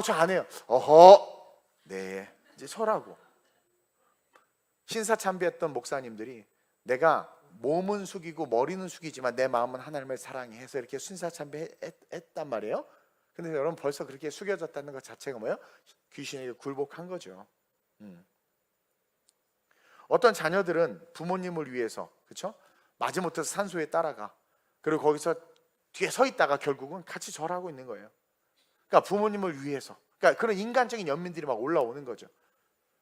저 안 해요. 어허, 네, 이제 절하고. 신사참배했던 목사님들이 내가 몸은 숙이고 머리는 숙이지만 내 마음은 하나님을 사랑해 해서 이렇게 신사참배했단 말이에요. 근데 여러분 벌써 그렇게 숙여졌다는 것 자체가 뭐예요? 귀신에게 굴복한 거죠. 어떤 자녀들은 부모님을 위해서, 그렇죠? 마지못해서 산소에 따라가. 그리고 거기서 뒤에 서 있다가 결국은 같이 절하고 있는 거예요. 그러니까 부모님을 위해서. 그러니까 그런 인간적인 연민들이 막 올라오는 거죠.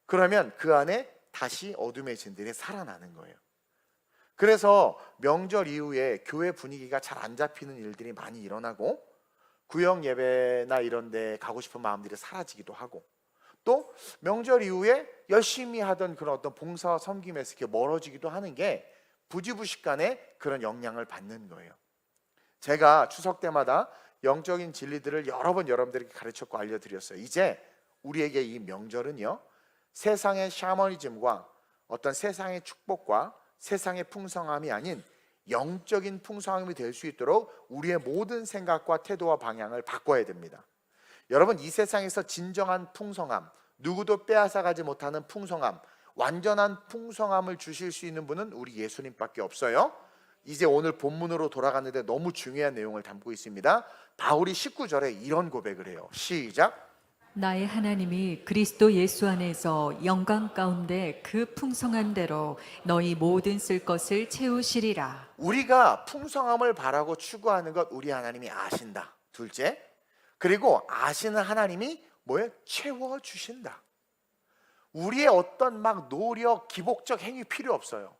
그러면 그 안에 다시 어둠의 진들이 살아나는 거예요. 그래서 명절 이후에 교회 분위기가 잘 안 잡히는 일들이 많이 일어나고, 구역 예배나 이런 데 가고 싶은 마음들이 사라지기도 하고, 또 명절 이후에 열심히 하던 그런 어떤 봉사와 섬김에서 이렇게 멀어지기도 하는 게 부지부식간에 그런 영향을 받는 거예요. 제가 추석 때마다 영적인 진리들을 여러 번 여러분들에게 가르쳤고 알려드렸어요. 이제 우리에게 이 명절은요, 세상의 샤머니즘과 어떤 세상의 축복과 세상의 풍성함이 아닌 영적인 풍성함이 될 수 있도록 우리의 모든 생각과 태도와 방향을 바꿔야 됩니다. 여러분, 이 세상에서 진정한 풍성함, 누구도 빼앗아가지 못하는 풍성함, 완전한 풍성함을 주실 수 있는 분은 우리 예수님밖에 없어요. 이제 오늘 본문으로 돌아가는데 너무 중요한 내용을 담고 있습니다. 바울이 19절에 이런 고백을 해요. 시작. 나의 하나님이 그리스도 예수 안에서 영광 가운데 그 풍성한 대로 너희 모든 쓸 것을 채우시리라. 우리가 풍성함을 바라고 추구하는 것 우리 하나님이 아신다. 둘째, 그리고 아시는 하나님이 뭐예요? 채워주신다. 우리의 어떤 막 노력, 기복적 행위 필요 없어요.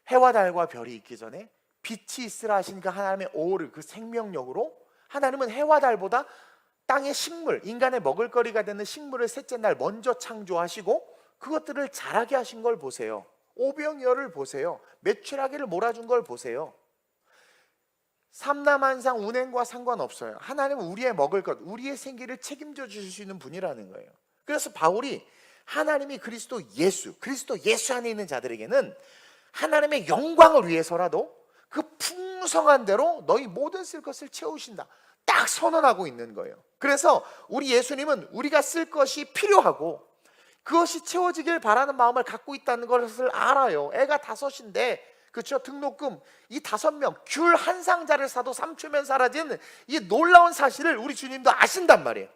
해와 달과 별이 있기 전에 빛이 있으라 하신 그 하나님의 오를, 그 생명력으로 하나님은 해와 달보다 땅의 식물, 인간의 먹을거리가 되는 식물을 셋째 날 먼저 창조하시고 그것들을 자라게 하신 걸 보세요. 오병이어를 보세요. 메추라기를 몰아준 걸 보세요. 삼남한상 운행과 상관없어요. 하나님은 우리의 먹을 것, 우리의 생기를 책임져 주실 수 있는 분이라는 거예요. 그래서 바울이 하나님이 그리스도 예수 안에 있는 자들에게는 하나님의 영광을 위해서라도 그 풍성한 대로 너희 모든 쓸 것을 채우신다, 딱 선언하고 있는 거예요. 그래서 우리 예수님은 우리가 쓸 것이 필요하고 그것이 채워지길 바라는 마음을 갖고 있다는 것을 알아요. 애가 5인데, 그렇죠? 등록금 이 5명, 귤 한 상자를 사도 3초면 사라진 이 놀라운 사실을 우리 주님도 아신단 말이에요.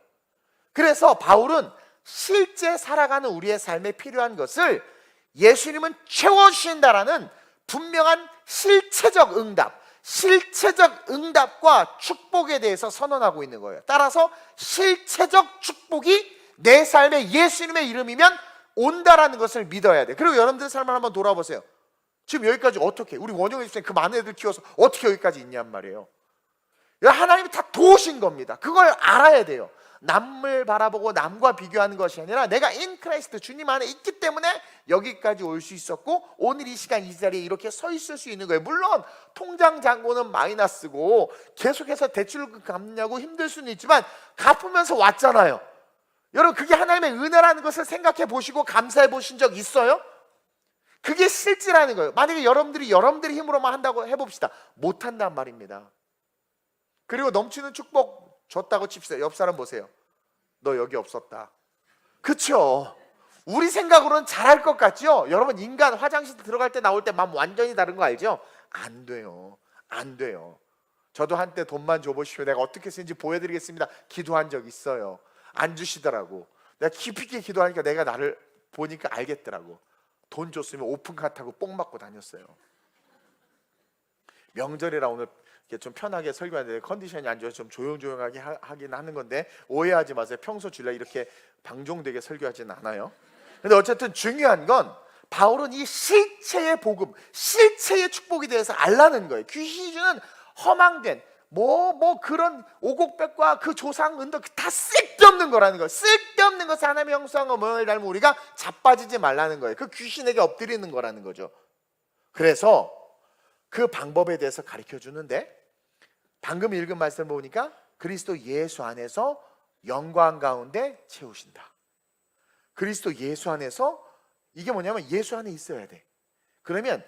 그래서 바울은 실제 살아가는 우리의 삶에 필요한 것을 예수님은 채워주신다라는 분명한 실체적 응답과 축복에 대해서 선언하고 있는 거예요. 따라서 실체적 축복이 내 삶에 예수님의 이름이면 온다라는 것을 믿어야 돼. 그리고 여러분들 삶을 한번 돌아보세요. 지금 여기까지 어떻게, 우리 원영의 집사님 그 많은 애들 키워서 어떻게 여기까지 있냔 말이에요. 하나님이 다 도우신 겁니다. 그걸 알아야 돼요. 남을 바라보고 남과 비교하는 것이 아니라 내가 인 크라이스트 주님 안에 있기 때문에 여기까지 올 수 있었고 오늘 이 시간 이 자리에 이렇게 서 있을 수 있는 거예요. 물론 통장 잔고는 마이너스고 계속해서 대출 갚냐고 힘들 수는 있지만 갚으면서 왔잖아요. 여러분, 그게 하나님의 은혜라는 것을 생각해 보시고 감사해 보신 적 있어요? 그게 실제라는 거예요. 만약에 여러분들이 힘으로만 한다고 해봅시다. 못한단 말입니다. 그리고 넘치는 축복 줬다고 칩시다. 옆 사람 보세요. 너 여기 없었다. 그쵸? 우리 생각으로는 잘할 것 같죠? 여러분, 인간 화장실 들어갈 때 나올 때 마음 완전히 다른 거 알죠? 안 돼요. 안 돼요. 저도 한때 돈만 줘보시오. 내가 어떻게 쓰는지 보여드리겠습니다. 기도한 적 있어요. 안 주시더라고. 내가 깊이 있게 기도하니까 내가 나를 보니까 알겠더라고. 돈 줬으면 오픈카 타고 뽕 맞고 다녔어요. 명절이라 오늘 좀 편하게 설교하는데 컨디션이 안 좋아서 좀 조용조용하게 하긴 하는 건데 오해하지 마세요. 평소 주일날 이렇게 방종되게 설교하지는 않아요. 근데 어쨌든 중요한 건 바울은 이 실체의 복음, 실체의 축복에 대해서 알라는 거예요. 귀신이 주는 허망된 그런 오곡백과 그 조상 은덕 다 쓸데없는 거라는 거예요. 쓸데없는 것을 하나님의 형상과 모양을 닮은 우리가 자빠지지 말라는 거예요. 그 귀신에게 엎드리는 거라는 거죠. 그래서 그 방법에 대해서 가르쳐 주는데, 방금 읽은 말씀을 보니까 그리스도 예수 안에서 영광 가운데 채우신다. 그리스도 예수 안에서, 이게 뭐냐면 예수 안에 있어야 돼. 그러면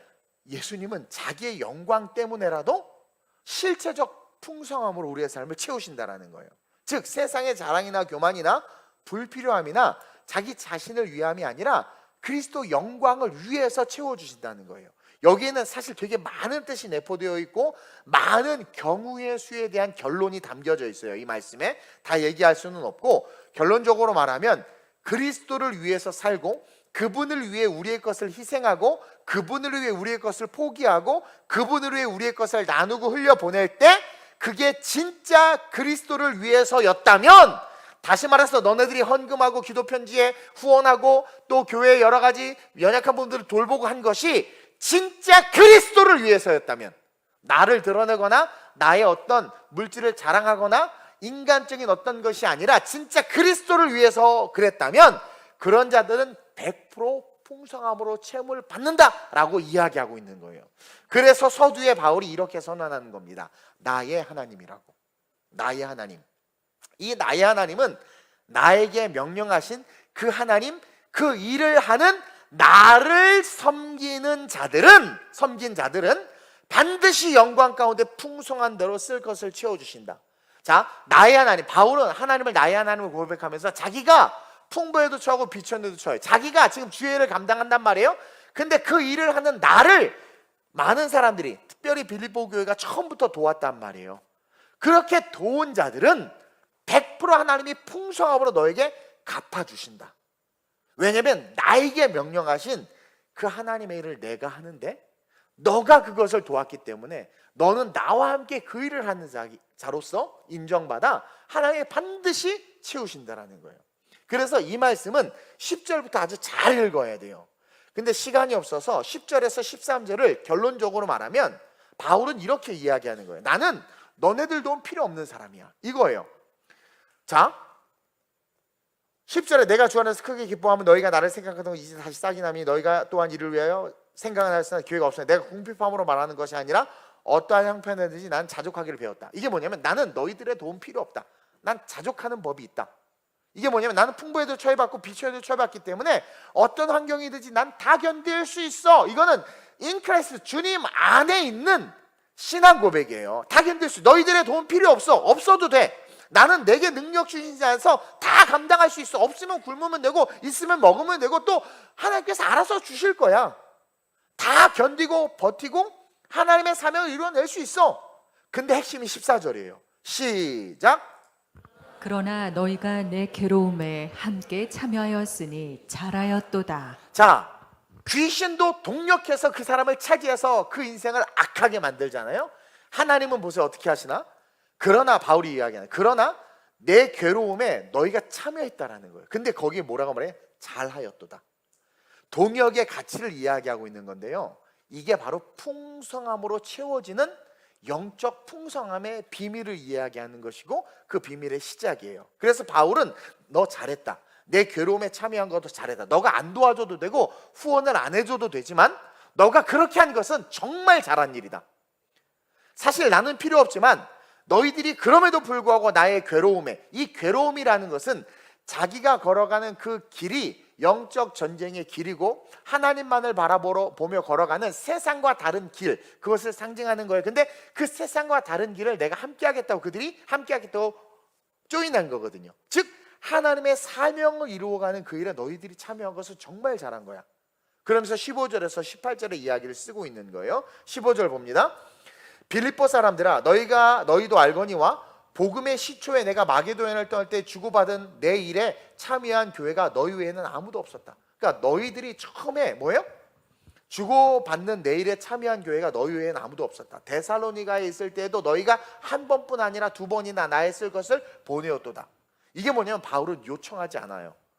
예수님은 자기의 영광 때문에라도 실체적 풍성함으로 우리의 삶을 채우신다라는 거예요. 즉 세상의 자랑이나 교만이나 불필요함이나 자기 자신을 위함이 아니라 그리스도 영광을 위해서 채워주신다는 거예요. 여기에는 사실 되게 많은 뜻이 내포되어 있고 많은 경우의 수에 대한 결론이 담겨져 있어요. 이 말씀에 다 얘기할 수는 없고, 결론적으로 말하면 그리스도를 위해서 살고 그분을 위해 우리의 것을 희생하고 그분을 위해 우리의 것을 포기하고 그분을 위해 우리의 것을 나누고 흘려보낼 때 그게 진짜 그리스도를 위해서였다면, 다시 말해서 너네들이 헌금하고 기도편지에 후원하고 또 교회에 여러 가지 연약한 분들을 돌보고 한 것이 진짜 그리스도를 위해서였다면, 나를 드러내거나 나의 어떤 물질을 자랑하거나 인간적인 어떤 것이 아니라 진짜 그리스도를 위해서 그랬다면 그런 자들은 100% 풍성함으로 채무를 받는다라고 이야기하고 있는 거예요. 그래서 서두에 바울이 이렇게 선언하는 겁니다. 나의 하나님이라고. 나의 하나님. 이 나의 하나님은 나에게 명령하신 그 하나님, 그 일을 하는 나를 섬긴 자들은 반드시 영광 가운데 풍성한 대로 쓸 것을 채워주신다. 자, 나의 하나님, 바울은 하나님을 나의 하나님을 고백하면서 자기가 풍부에도 처하고 비천에도 처해요. 자기가 지금 주의 일을 감당한단 말이에요. 근데 그 일을 하는 나를 많은 사람들이, 특별히 빌립보 교회가 처음부터 도왔단 말이에요. 그렇게 도운 자들은 100% 하나님이 풍성함으로 너에게 갚아주신다. 왜냐하면 나에게 명령하신 그 하나님의 일을 내가 하는데 너가 그것을 도왔기 때문에 너는 나와 함께 그 일을 하는 자로서 인정받아 하나님이 반드시 채우신다라는 거예요. 그래서 이 말씀은 10절부터 아주 잘 읽어야 돼요. 근데 시간이 없어서 10절에서 13절을 결론적으로 말하면 바울은 이렇게 이야기하는 거예요. 나는 너네들 도움 필요 없는 사람이야, 이거예요. 자, 10절에 내가 주 안에서 크게 기뻐하면 너희가 나를 생각하던 거 이제 다시 싹이 나니 너희가 또한 이를 위하여 생각을 하였으나 기회가 없으나 내가 궁핍함으로 말하는 것이 아니라 어떠한 형편이든지 난 자족하기를 배웠다. 이게 뭐냐면 나는 너희들의 도움 필요 없다. 난 자족하는 법이 있다. 이게 뭐냐면 나는 풍부에도 처해봤고 비천에도 처해봤기 때문에 어떤 환경이든지 난 다 견딜 수 있어. 이거는 인크라이스트, 주님 안에 있는 신앙 고백이에요. 다 견딜 수, 너희들의 도움 필요 없어. 없어도 돼. 나는 내게 능력 주신 자에서 다 감당할 수 있어. 없으면 굶으면 되고 있으면 먹으면 되고 또 하나님께서 알아서 주실 거야. 다 견디고 버티고 하나님의 사명을 이루어낼 수 있어. 근데 핵심이 14절이에요. 시작. 그러나 너희가 내 괴로움에 함께 참여하였으니 잘하였도다. 자, 귀신도 동력해서 그 사람을 차지해서 그 인생을 악하게 만들잖아요. 하나님은 보세요, 어떻게 하시나? 그러나 바울이 이야기하는, 그러나 내 괴로움에 너희가 참여했다라는 거예요. 근데 거기에 뭐라고 말해? 잘하였도다. 동역의 가치를 이야기하고 있는 건데요, 이게 바로 풍성함으로 채워지는 영적 풍성함의 비밀을 이야기하는 것이고 그 비밀의 시작이에요. 그래서 바울은 너 잘했다, 내 괴로움에 참여한 것도 잘했다, 너가 안 도와줘도 되고 후원을 안 해줘도 되지만 너가 그렇게 한 것은 정말 잘한 일이다. 사실 나는 필요 없지만 너희들이 그럼에도 불구하고 나의 괴로움에, 이 괴로움이라는 것은 자기가 걸어가는 그 길이 영적 전쟁의 길이고 하나님만을 바라보며 걸어가는 세상과 다른 길, 그것을 상징하는 거예요. 근데 그 세상과 다른 길을 내가 함께 하겠다고, 그들이 함께 하겠다고 조인한 거거든요. 즉 하나님의 사명을 이루어가는 그 일에 너희들이 참여한 것을 정말 잘한 거야. 그러면서 15절에서 18절의 이야기를 쓰고 있는 거예요. 15절 봅니다. 빌립보 사람들아, 너희도 알거니와 복음의 시초에 내가 마게도냐를 떠날 때 주고받은 내 일에 참여한 교회가 너희 외에는 아무도 없었다. 그러니까 너희들이 처음에 뭐예요? 주고받는 내 일에 참여한 교회가 너희 외에는 아무도 없었다. 데살로니가에 있을 때에도 너희가 한 번뿐 아니라 두 번이나 나에 쓸 것을 보내었도다. 이게 뭐냐면 바울은 요청하지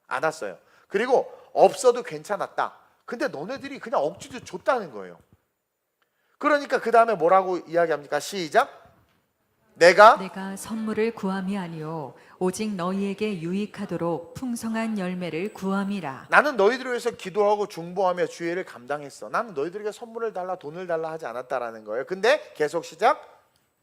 않았어요. 그리고 없어도 괜찮았다. 근데 너네들이 그냥 억지로 줬다는 거예요. 그러니까 그 다음에 뭐라고 이야기합니까? 시작. 내가 선물을 구함이 아니요 오직 너희에게 유익하도록 풍성한 열매를 구함이라. 나는 너희들을 위해서 기도하고 중보하며 주의를 감당했어. 나는 너희들에게 선물을 달라 돈을 달라 하지 않았다라는 거예요. 근데 계속 시작.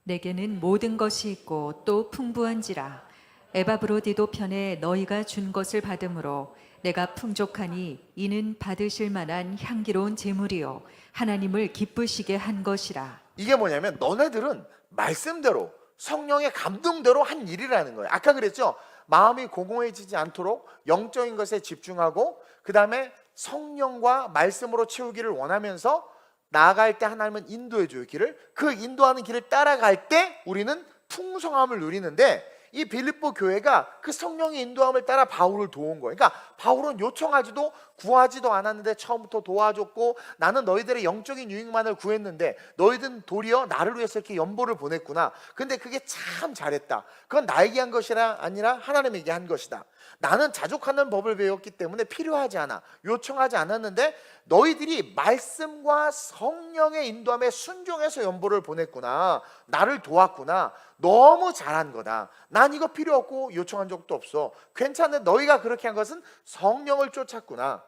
내게는 모든 것이 있고 또 풍부한지라. 에바브로디도 편에 너희가 준 것을 받음으로 내가 풍족하니 이는 받으실 만한 향기로운 제물이요 하나님을 기쁘시게 한 것이라. 이게 뭐냐면 너네들은 말씀대로 성령의 감동대로 한 일이라는 거예요. 아까 그랬죠? 마음이 공허해지지 않도록 영적인 것에 집중하고 그 다음에 성령과 말씀으로 채우기를 원하면서 나아갈 때 하나님은 인도해 줘요. 길을. 그 인도하는 길을 따라갈 때 우리는 풍성함을 누리는데 이 빌립보 교회가 그 성령의 인도함을 따라 바울을 도운 거예요. 그러니까 바울은 요청하지도 구하지도 않았는데 처음부터 도와줬고 나는 너희들의 영적인 유익만을 구했는데 너희들은 도리어 나를 위해서 이렇게 연보를 보냈구나. 근데 그게 참 잘했다. 그건 나에게 한 것이 아니라 하나님에게 한 것이다. 나는 자족하는 법을 배웠기 때문에 필요하지 않아. 요청하지 않았는데 너희들이 말씀과 성령의 인도함에 순종해서 연보를 보냈구나. 나를 도왔구나. 너무 잘한 거다. 난 이거 필요 없고 요청한 적도 없어. 괜찮은데 너희가 그렇게 한 것은 성령을 쫓았구나.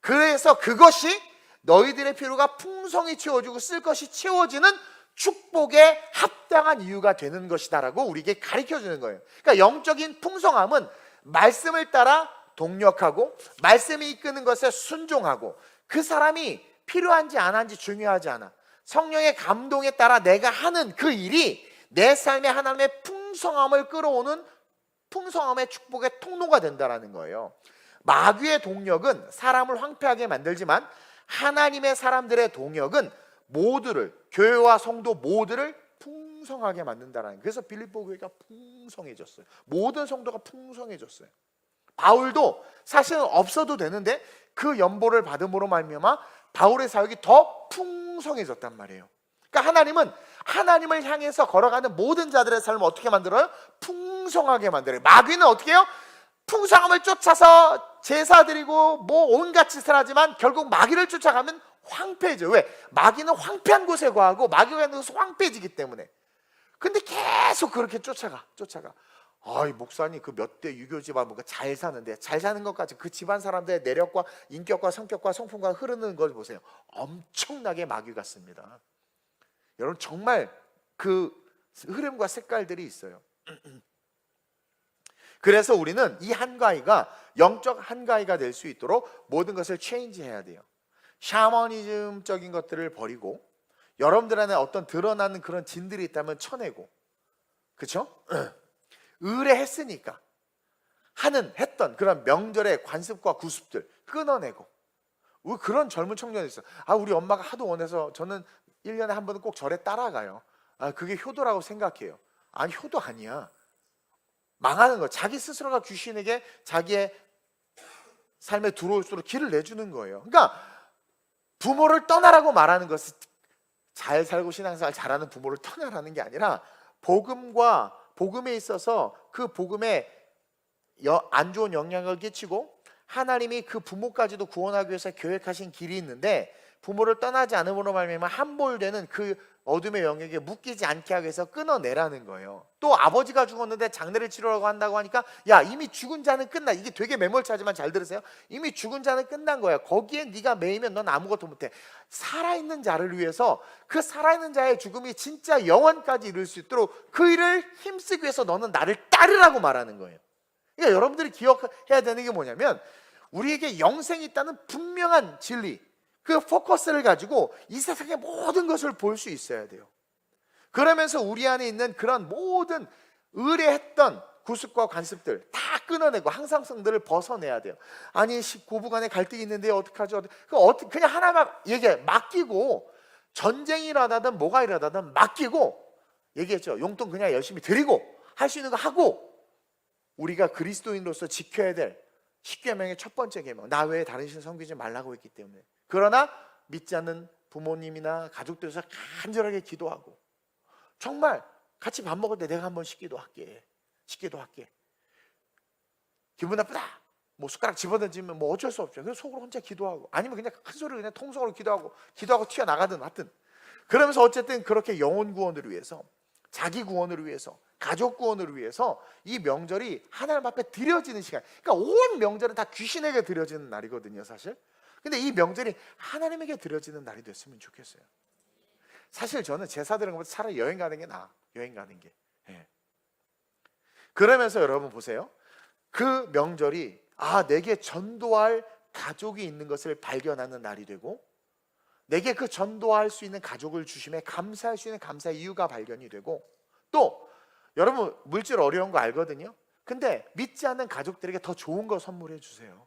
그래서 그것이 너희들의 필요가 풍성히 채워지고 쓸 것이 채워지는 축복에 합당한 이유가 되는 것이다라고 우리에게 가르쳐주는 거예요. 그러니까 영적인 풍성함은 말씀을 따라 동력하고 말씀이 이끄는 것에 순종하고 그 사람이 필요한지 안 한지 중요하지 않아. 성령의 감동에 따라 내가 하는 그 일이 내 삶에 하나님의 풍성함을 끌어오는 풍성함의 축복의 통로가 된다는 거예요. 마귀의 동력은 사람을 황폐하게 만들지만 하나님의 사람들의 동력은 모두를, 교회와 성도 모두를 풍성하게 만든다는 거예요. 그래서 빌립보 교회가 풍성해졌어요. 모든 성도가 풍성해졌어요. 바울도 사실은 없어도 되는데 그 연보를 받음으로 말미암아 바울의 사역이 더 풍성해졌단 말이에요. 그러니까 하나님은 하나님을 향해서 걸어가는 모든 자들의 삶을 어떻게 만들어요? 풍성하게 만들어요. 마귀는 어떻게 해요? 풍성함을 쫓아서 제사 드리고 뭐 온갖 짓을 하지만 결국 마귀를 쫓아가면 황폐해져요. 왜? 마귀는 황폐한 곳에 거하고 마귀가 있는 곳은 황폐해지기 때문에. 근데 계속 그렇게 쫓아가. 아이 목사님 그 몇 대 유교 집안 뭔가 잘 사는데 잘 사는 것까지 그 집안 사람들의 내력과 인격과 성격과 성품과 흐르는 걸 보세요. 엄청나게 마귀 같습니다. 여러분 정말 그 흐름과 색깔들이 있어요. 그래서 우리는 이 한가위가 영적 한가위가 될 수 있도록 모든 것을 체인지해야 돼요. 샤머니즘적인 것들을 버리고 여러분들 안에 어떤 드러나는 그런 진들이 있다면 쳐내고, 그렇죠? 의뢰했으니까 했던 그런 명절의 관습과 구습들 끊어내고. 그런 젊은 청년이 있어요. 우리 엄마가 하도 원해서 저는 1년에 한 번은 꼭 절에 따라가요. 그게 효도라고 생각해요. 아니 효도 아니야. 망하는 거. 자기 스스로가 귀신에게 자기의 삶에 들어올수록 길을 내주는 거예요. 그러니까 부모를 떠나라고 말하는 것은 잘 살고 신앙생활 잘하는 부모를 떠나라는 게 아니라 복음에 있어서 그 복음에 안 좋은 영향을 끼치고 하나님이 그 부모까지도 구원하기 위해서 계획하신 길이 있는데 부모를 떠나지 않음으로 말미암아 함몰되는 그 어둠의 영역에 묶이지 않게 하기 위해서 끊어내라는 거예요. 또 아버지가 죽었는데 장례를 치르라고 한다고 하니까 야 이미 죽은 자는 끝나. 이게 되게 매몰차지만 잘 들으세요. 이미 죽은 자는 끝난 거야. 거기에 네가 매이면 넌 아무것도 못해. 살아있는 자를 위해서 그 살아있는 자의 죽음이 진짜 영원까지 이룰 수 있도록 그 일을 힘쓰기 위해서 너는 나를 따르라고 말하는 거예요. 그러니까 여러분들이 기억해야 되는 게 뭐냐면 우리에게 영생이 있다는 분명한 진리, 그 포커스를 가지고 이 세상의 모든 것을 볼 수 있어야 돼요. 그러면서 우리 안에 있는 그런 모든 의뢰했던 구습과 관습들 다 끊어내고 항상성들을 벗어내야 돼요. 아니 고부간에 갈등이 있는데 어떡하죠? 그냥 하나만 얘기해. 맡기고, 전쟁이라든 뭐가 일어나든 맡기고, 얘기했죠. 용돈 그냥 열심히 드리고 할 수 있는 거 하고, 우리가 그리스도인으로서 지켜야 될 10계명의 첫 번째 계명, 나 외에 다른 신 섬기지 말라고 했기 때문에. 그러나 믿지 않는 부모님이나 가족들에서 간절하게 기도하고, 정말 같이 밥 먹을 때 내가 한 번씩 기도할게. 기분 나쁘다, 뭐 숟가락 집어던지면 뭐 어쩔 수 없죠. 그래서 속으로 혼자 기도하고, 아니면 그냥 큰 소리로 그냥 통성으로 기도하고 튀어나가든 하든, 그러면서 어쨌든 그렇게 영혼 구원을 위해서, 자기 구원을 위해서, 가족 구원을 위해서 이 명절이 하나님 앞에 드려지는 시간. 그러니까 온 명절은 다 귀신에게 드려지는 날이거든요, 사실. 근데 이 명절이 하나님에게 드려지는 날이 됐으면 좋겠어요. 사실 저는 제사 드리는 것보다 차라리 여행 가는 게 나아. 여행 가는 게. 예. 그러면서 여러분 보세요. 그 명절이 내게 전도할 가족이 있는 것을 발견하는 날이 되고, 내게 그 전도할 수 있는 가족을 주심에 감사할 수 있는 감사의 이유가 발견이 되고, 또 여러분 물질 어려운 거 알거든요. 근데 믿지 않는 가족들에게 더 좋은 거 선물해 주세요.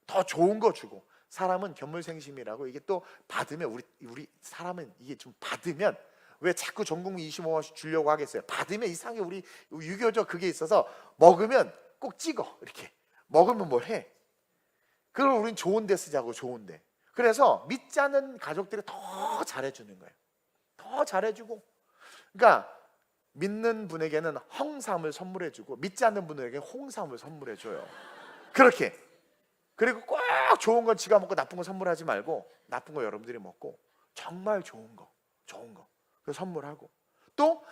더 좋은 거 주고. 사람은 견물생심이라고, 이게 또 받으면 우리 사람은 이게 좀 받으면, 왜 자꾸 전국민 25만원씩 주려고 하겠어요? 받으면 이상하게 우리 유교적 그게 있어서, 먹으면 꼭 찍어. 이렇게 먹으면 뭘 해. 그걸 우린 좋은 데 쓰자고. 좋은데. 그래서 믿지 않는 가족들이 더 잘해주는 거예요. 더 잘해주고. 그러니까 믿는 분에게는 헝삼을 선물해주고, 믿지 않는 분에게 홍삼을 선물해줘요. 그렇게. 그리고 꼭 좋은 건 지가 먹고 나쁜 거 선물하지 말고, 나쁜 거 여러분들이 먹고 정말 좋은 거 그 선물하고, 또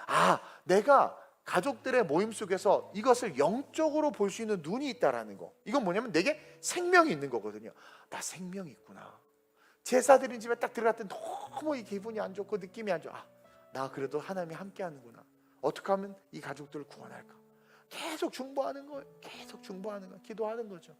내가 가족들의 모임 속에서 이것을 영적으로 볼 수 있는 눈이 있다라는 거. 이건 뭐냐면 내게 생명이 있는 거거든요. 나 생명이 있구나. 제사 드린 집에 딱 들어갔더니 너무 이 기분이 안 좋고 느낌이 안 좋아. 나 그래도 하나님이 함께 하는구나. 어떻게 하면 이 가족들을 구원할까? 계속 중보하는 거예요. 기도하는 거죠.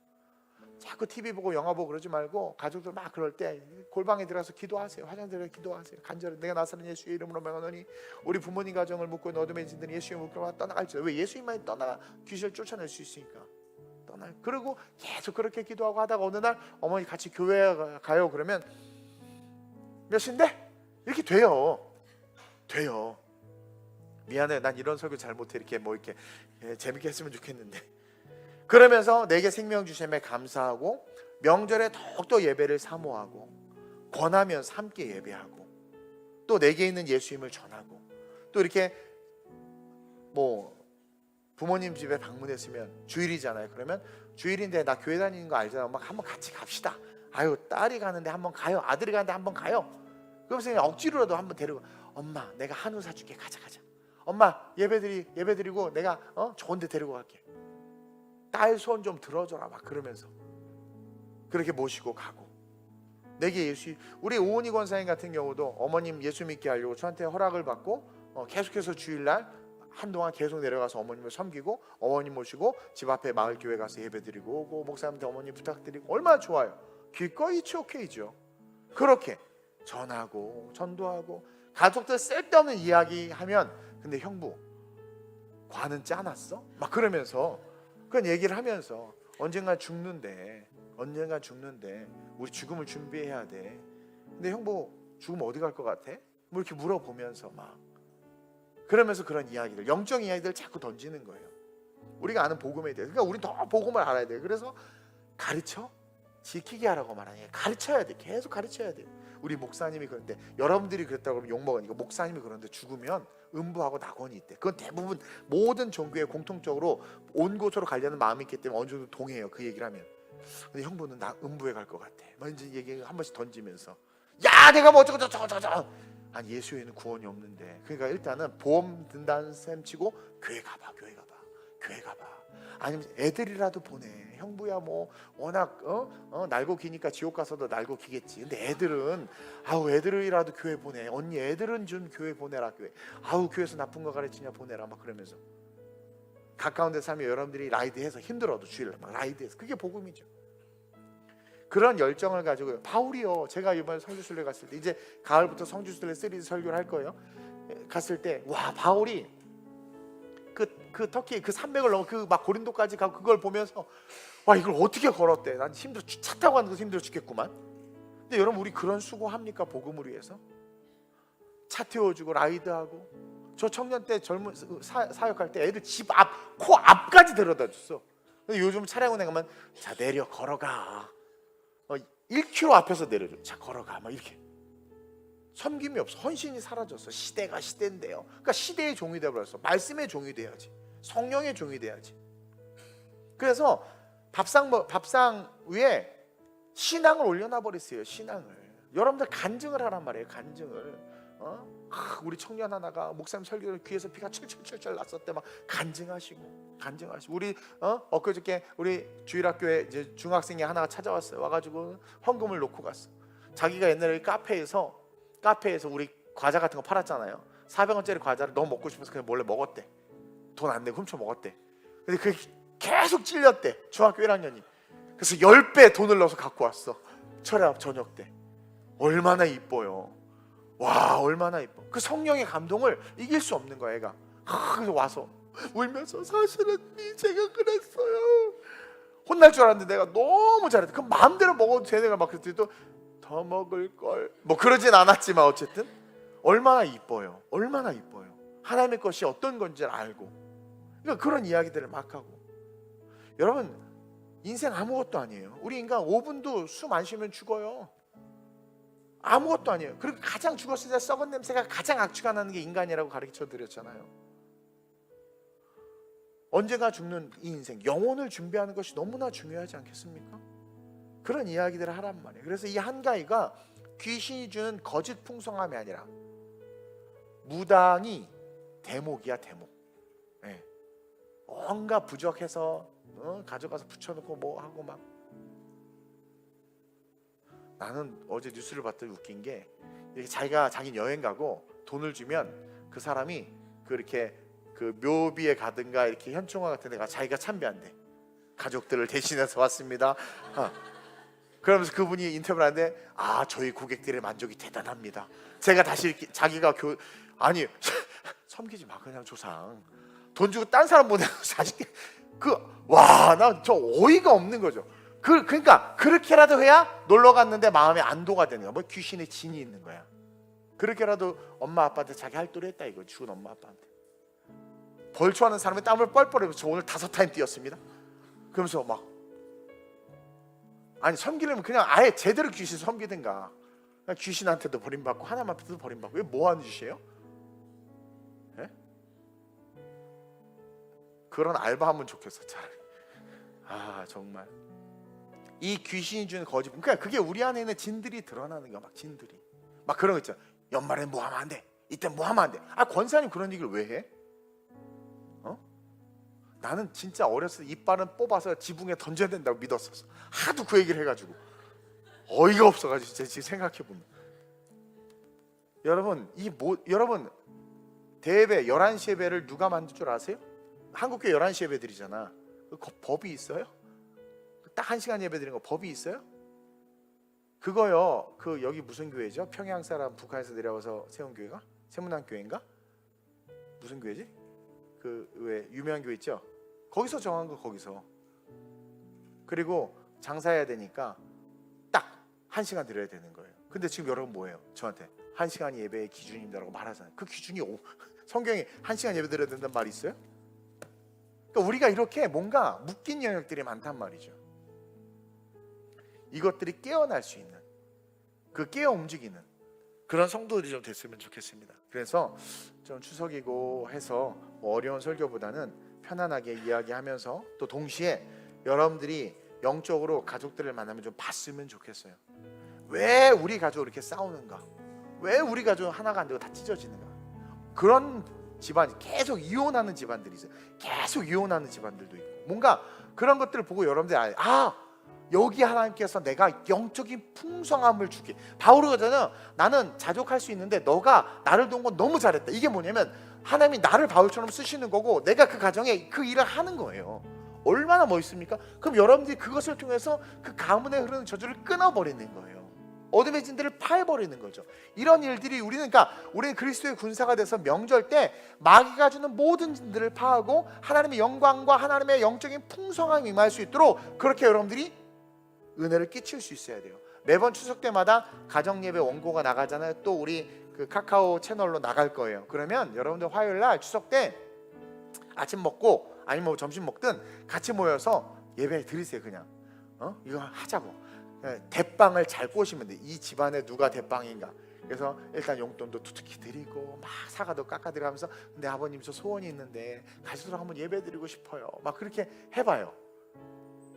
자꾸 TV 보고 영화 보고 그러지 말고, 가족들 막 그럴 때 골방에 들어가서 기도하세요. 화장실에 들어가서 기도하세요. 간절히 내가 나사는 예수의 이름으로 명하노니 우리 부모님 가정을 묶고 있는 어둠의 진들이 예수의 묶고 떠나갈지어다. 왜? 예수님만이 떠나 귀신을 쫓아낼 수 있으니까. 그리고 계속 그렇게 기도하고 하다가 어느 날 어머니 같이 교회 가요. 그러면 몇 시인데? 이렇게 돼요. 미안해, 난 이런 설교 잘 못해. 이렇게 재밌게 했으면 좋겠는데. 그러면서 내게 생명 주심에 감사하고, 명절에 더욱더 예배를 사모하고, 권하면서 함께 예배하고, 또 내게 있는 예수님을 전하고, 또 이렇게 부모님 집에 방문했으면 주일이잖아요. 그러면 주일인데 나 교회 다니는 거 알잖아. 엄마 한번 같이 갑시다. 딸이 가는데 한번 가요. 아들이 가는데 한번 가요. 그러면서 그냥 억지로라도 한번 데리고, 엄마 내가 한우 사줄게. 가자. 엄마 예배드리고 내가 좋은 데 데리고 갈게. 딸 손 좀 들어줘라. 막 그러면서 그렇게 모시고 가고. 내게 예수, 우리 오은희 권사님 같은 경우도 어머님 예수 믿게 하려고 저한테 허락을 받고 계속해서 주일날 한동안 계속 내려가서 어머님을 섬기고, 어머님 모시고 집 앞에 마을교회 가서 예배드리고 오고, 목사님한테 어머님 부탁드리고. 얼마나 좋아요. 기꺼이 오케이죠. 그렇게 전하고 전도하고, 가족들 쓸데없는 이야기 하면, 근데 형부 관은 짜놨어? 막 그러면서 그런 얘기를 하면서, 언젠가 죽는데 우리 죽음을 준비해야 돼. 근데 형부 죽으면 어디 갈 것 같아? 뭐 이렇게 물어보면서 막 그러면서 그런 이야기들, 영적 이야기들 자꾸 던지는 거예요. 우리가 아는 복음에 대해서. 그러니까 우리 더 복음을 알아야 돼요. 그래서 가르쳐 지키게 하라고 말하는 게, 가르쳐야 돼. 계속 가르쳐야 돼. 우리 목사님이 그런데, 여러분들이 그랬다고 그러면 욕먹으니까, 목사님이 그런데 죽으면 음부하고 낙원이 있대. 그건 대부분 모든 종교에 공통적으로 온 곳으로 가려는 마음이 있기 때문에 어느 정도 동의해요. 그 얘기를 하면. 근데 형부는 나 음부에 갈 것 같아. 먼저 얘기 한 번씩 던지면서, 야 내가 뭐 어쩌고 저쩌고. 아니 예수에는 구원이 없는데. 그러니까 일단은 보험 든다는 셈 치고 교회 가봐. 아니면 애들이라도 보내. 형부야 뭐 워낙 날고 기니까 지옥 가서도 날고 기겠지. 근데 애들이라도 교회 보내. 언니 애들은 좀 교회 보내라. 교회. 교회에서 나쁜 거 가르치냐 보내라. 막 그러면서 가까운 데 살면 여러분들이 라이드해서 힘들어도 주일날 막 라이드해서, 그게 복음이죠. 그런 열정을 가지고 바울이요, 제가 이번에 성지순례 갔을 때, 이제 가을부터 성지순례 시리즈 설교를 할 거예요. 갔을 때 와, 바울이 그 터키 그 산맥을 넘어 그 막 고린도까지 가고 그걸 보면서 와, 이걸 어떻게 걸었대. 난 힘들어, 차 타고 가는 것도 힘들어 죽겠구만. 근데 여러분, 우리 그런 수고합니까? 복음을 위해서 차 태워주고 라이드하고. 저 청년 때 젊은 사역할 때 애들 집 앞, 코 앞까지 데려다 줬어. 근데 요즘 차량운행 가면 자, 내려, 걸어가. 1km 앞에서 내려줘. 자, 걸어가. 막 이렇게. 섬김이 없어. 헌신이 사라졌어. 시대가 시대인데요. 그러니까 시대의 종이 되어버렸어. 말씀의 종이 돼야지. 성령의 종이 돼야지. 그래서 밥상 위에 신앙을 올려놔 버렸어요. 신앙을. 여러분들 간증을 하란 말이에요. 간증을. 우리 청년 하나가 목사님 설교를 귀에서 피가 철철철철 났었대. 막 간증하시고. 우리 엊그저께 우리 주일학교에 이제 중학생이 하나가 찾아왔어요. 와가지고 헌금을 놓고 갔어. 자기가 옛날에 카페에서 우리 과자 같은 거 팔았잖아요. 400원짜리 과자를 너무 먹고 싶어서 그냥 몰래 먹었대. 돈 안 내고 훔쳐 먹었대. 근데 그게 계속 찔렸대. 중학교 1학년이. 그래서 10배 돈을 넣어서 갖고 왔어. 철학 저녁 때. 얼마나 이뻐요. 와, 얼마나 이뻐. 그 성령의 감동을 이길 수 없는 거야, 애가. 그래서 와서 울면서 사실은 제가 그랬어요. 혼날 줄 알았는데 내가 너무 잘했다. 그럼 마음대로 먹어도 되는 걸 막 그랬더니 또 더 먹을 걸. 뭐 그러진 않았지만 어쨌든 얼마나 이뻐요. 얼마나 이뻐요. 하나님의 것이 어떤 건지 알고. 그러니까 그런 이야기들을 막 하고. 여러분, 인생 아무것도 아니에요. 우리 인간 5분도 숨 안 쉬면 죽어요. 아무것도 아니에요. 그리고 가장 죽었을 때 썩은 냄새가 가장 악취가 나는 게 인간이라고 가르쳐 드렸잖아요. 언젠가 죽는 이 인생, 영혼을 준비하는 것이 너무나 중요하지 않겠습니까? 그런 이야기들을 하란 말이에요. 그래서 이 한가위가 귀신이 주는 거짓 풍성함이 아니라 무당이 대목이야, 대목. 네. 온갖 부적해서 가져가서 붙여놓고 뭐 하고 막. 나는 어제 뉴스를 봤더니 웃긴 게, 이렇게 자기 여행 가고 돈을 주면 그 사람이 그렇게 그 묘비에 가든가 이렇게 현충원 같은 데 가 자기가 참배한대. 가족들을 대신해서 왔습니다. 그러면서 그분이 인터뷰를 하는데, 저희 고객들의 만족이 대단합니다. 제가 다시 이렇게 자기가 아니 섬기지 마, 그냥 조상. 돈 주고 딴 사람 보내고 자식. 나 저 어이가 없는 거죠. 그러니까 그렇게라도 해야 놀러 갔는데 마음에 안도가 되는 거야. 뭐 귀신의 진이 있는 거야. 그렇게라도 엄마 아빠한테 자기 할 도리 했다 이거. 죽은 엄마 아빠한테. 벌초하는 사람이 땀을 뻘뻘 흘리면서 저 오늘 5타임 뛰었습니다. 그러면서 막, 아니 섬기려면 그냥 아예 제대로 귀신 섬기든가. 그냥 귀신한테도 버림받고 하나님한테도 버림받고. 이게 뭐 하는 짓이에요? 네? 그런 알바하면 좋겠어 차라리. 정말 이 귀신이 주는 거짓, 그러니까 그게 우리 안에 있는 진들이 드러나는 거야. 막 진들이 막 그런 거 있잖아. 연말엔 뭐 하면 안 돼, 이때 뭐 하면 안 돼. 권사님 그런 얘기를 왜 해? 나는 진짜 어렸을 때 이빨은 뽑아서 지붕에 던져야 된다고 믿었었어. 하도 그 얘기를 해가지고 어이가 없어가지고 진짜 지금 생각해보면. 여러분 대예배 11시 예배를 누가 만들 줄 아세요? 한국교회 11시 예배 드리잖아. 법이 있어요? 딱 1시간 예배 드리는 거 법이 있어요? 그거요. 여기 무슨 교회죠? 평양 사람 북한에서 내려와서 세운 교회가? 세문안교회인가? 무슨 교회지? 왜 유명한 교회 있죠? 거기서 정한 거 거기서. 그리고 장사해야 되니까 딱 1시간 드려야 되는 거예요. 근데 지금 여러분 뭐예요? 저한테 1시간 예배의 기준입니다라고 말하잖아요. 그 기준이 성경에 1시간 예배 드려야 된다는 말이 있어요? 그러니까 우리가 이렇게 뭔가 묶인 영역들이 많단 말이죠. 이것들이 깨어날 수 있는, 깨어 움직이는 그런 성도들이 좀 됐으면 좋겠습니다. 그래서 좀 추석이고 해서 어려운 설교보다는 편안하게 이야기하면서 또 동시에 여러분들이 영적으로 가족들을 만나면 좀 봤으면 좋겠어요. 왜 우리 가족 이렇게 싸우는가? 왜 우리 가족 하나가 안 되고 다 찢어지는가? 그런 집안이 계속 이혼하는 집안들이 있어요. 계속 이혼하는 집안들도 있고. 뭔가 그런 것들을 보고 여러분들이 여기 하나님께서 내가 영적인 풍성함을 주게. 바울이 그러잖아요. 나는 자족할 수 있는데 너가 나를 도운 건 너무 잘했다. 이게 뭐냐면 하나님이 나를 바울처럼 쓰시는 거고 내가 그 가정에 그 일을 하는 거예요. 얼마나 멋있습니까? 그럼 여러분들이 그것을 통해서 그 가문에 흐르는 저주를 끊어버리는 거예요. 어둠의 진들을 파해버리는 거죠. 이런 일들이 우리는 그리스도의 군사가 돼서 명절 때 마귀가 주는 모든 진들을 파하고 하나님의 영광과 하나님의 영적인 풍성함이 임할 수 있도록 그렇게 여러분들이 은혜를 끼칠 수 있어야 돼요. 매번 추석 때마다 가정예배 원고가 나가잖아요. 또 우리 그 카카오 채널로 나갈 거예요. 그러면 여러분들 화요일날 추석 때 아침 먹고 아니면 뭐 점심 먹든 같이 모여서 예배 드리세요. 그냥 이거 하자고. 대빵을 잘 꼬시면 돼. 이 집안에 누가 대빵인가. 그래서 일단 용돈도 두둑히 드리고 막 사과도 깎아드리면서 근데 아버님 저 소원이 있는데 가시도록 한번 예배 드리고 싶어요. 막 그렇게 해봐요.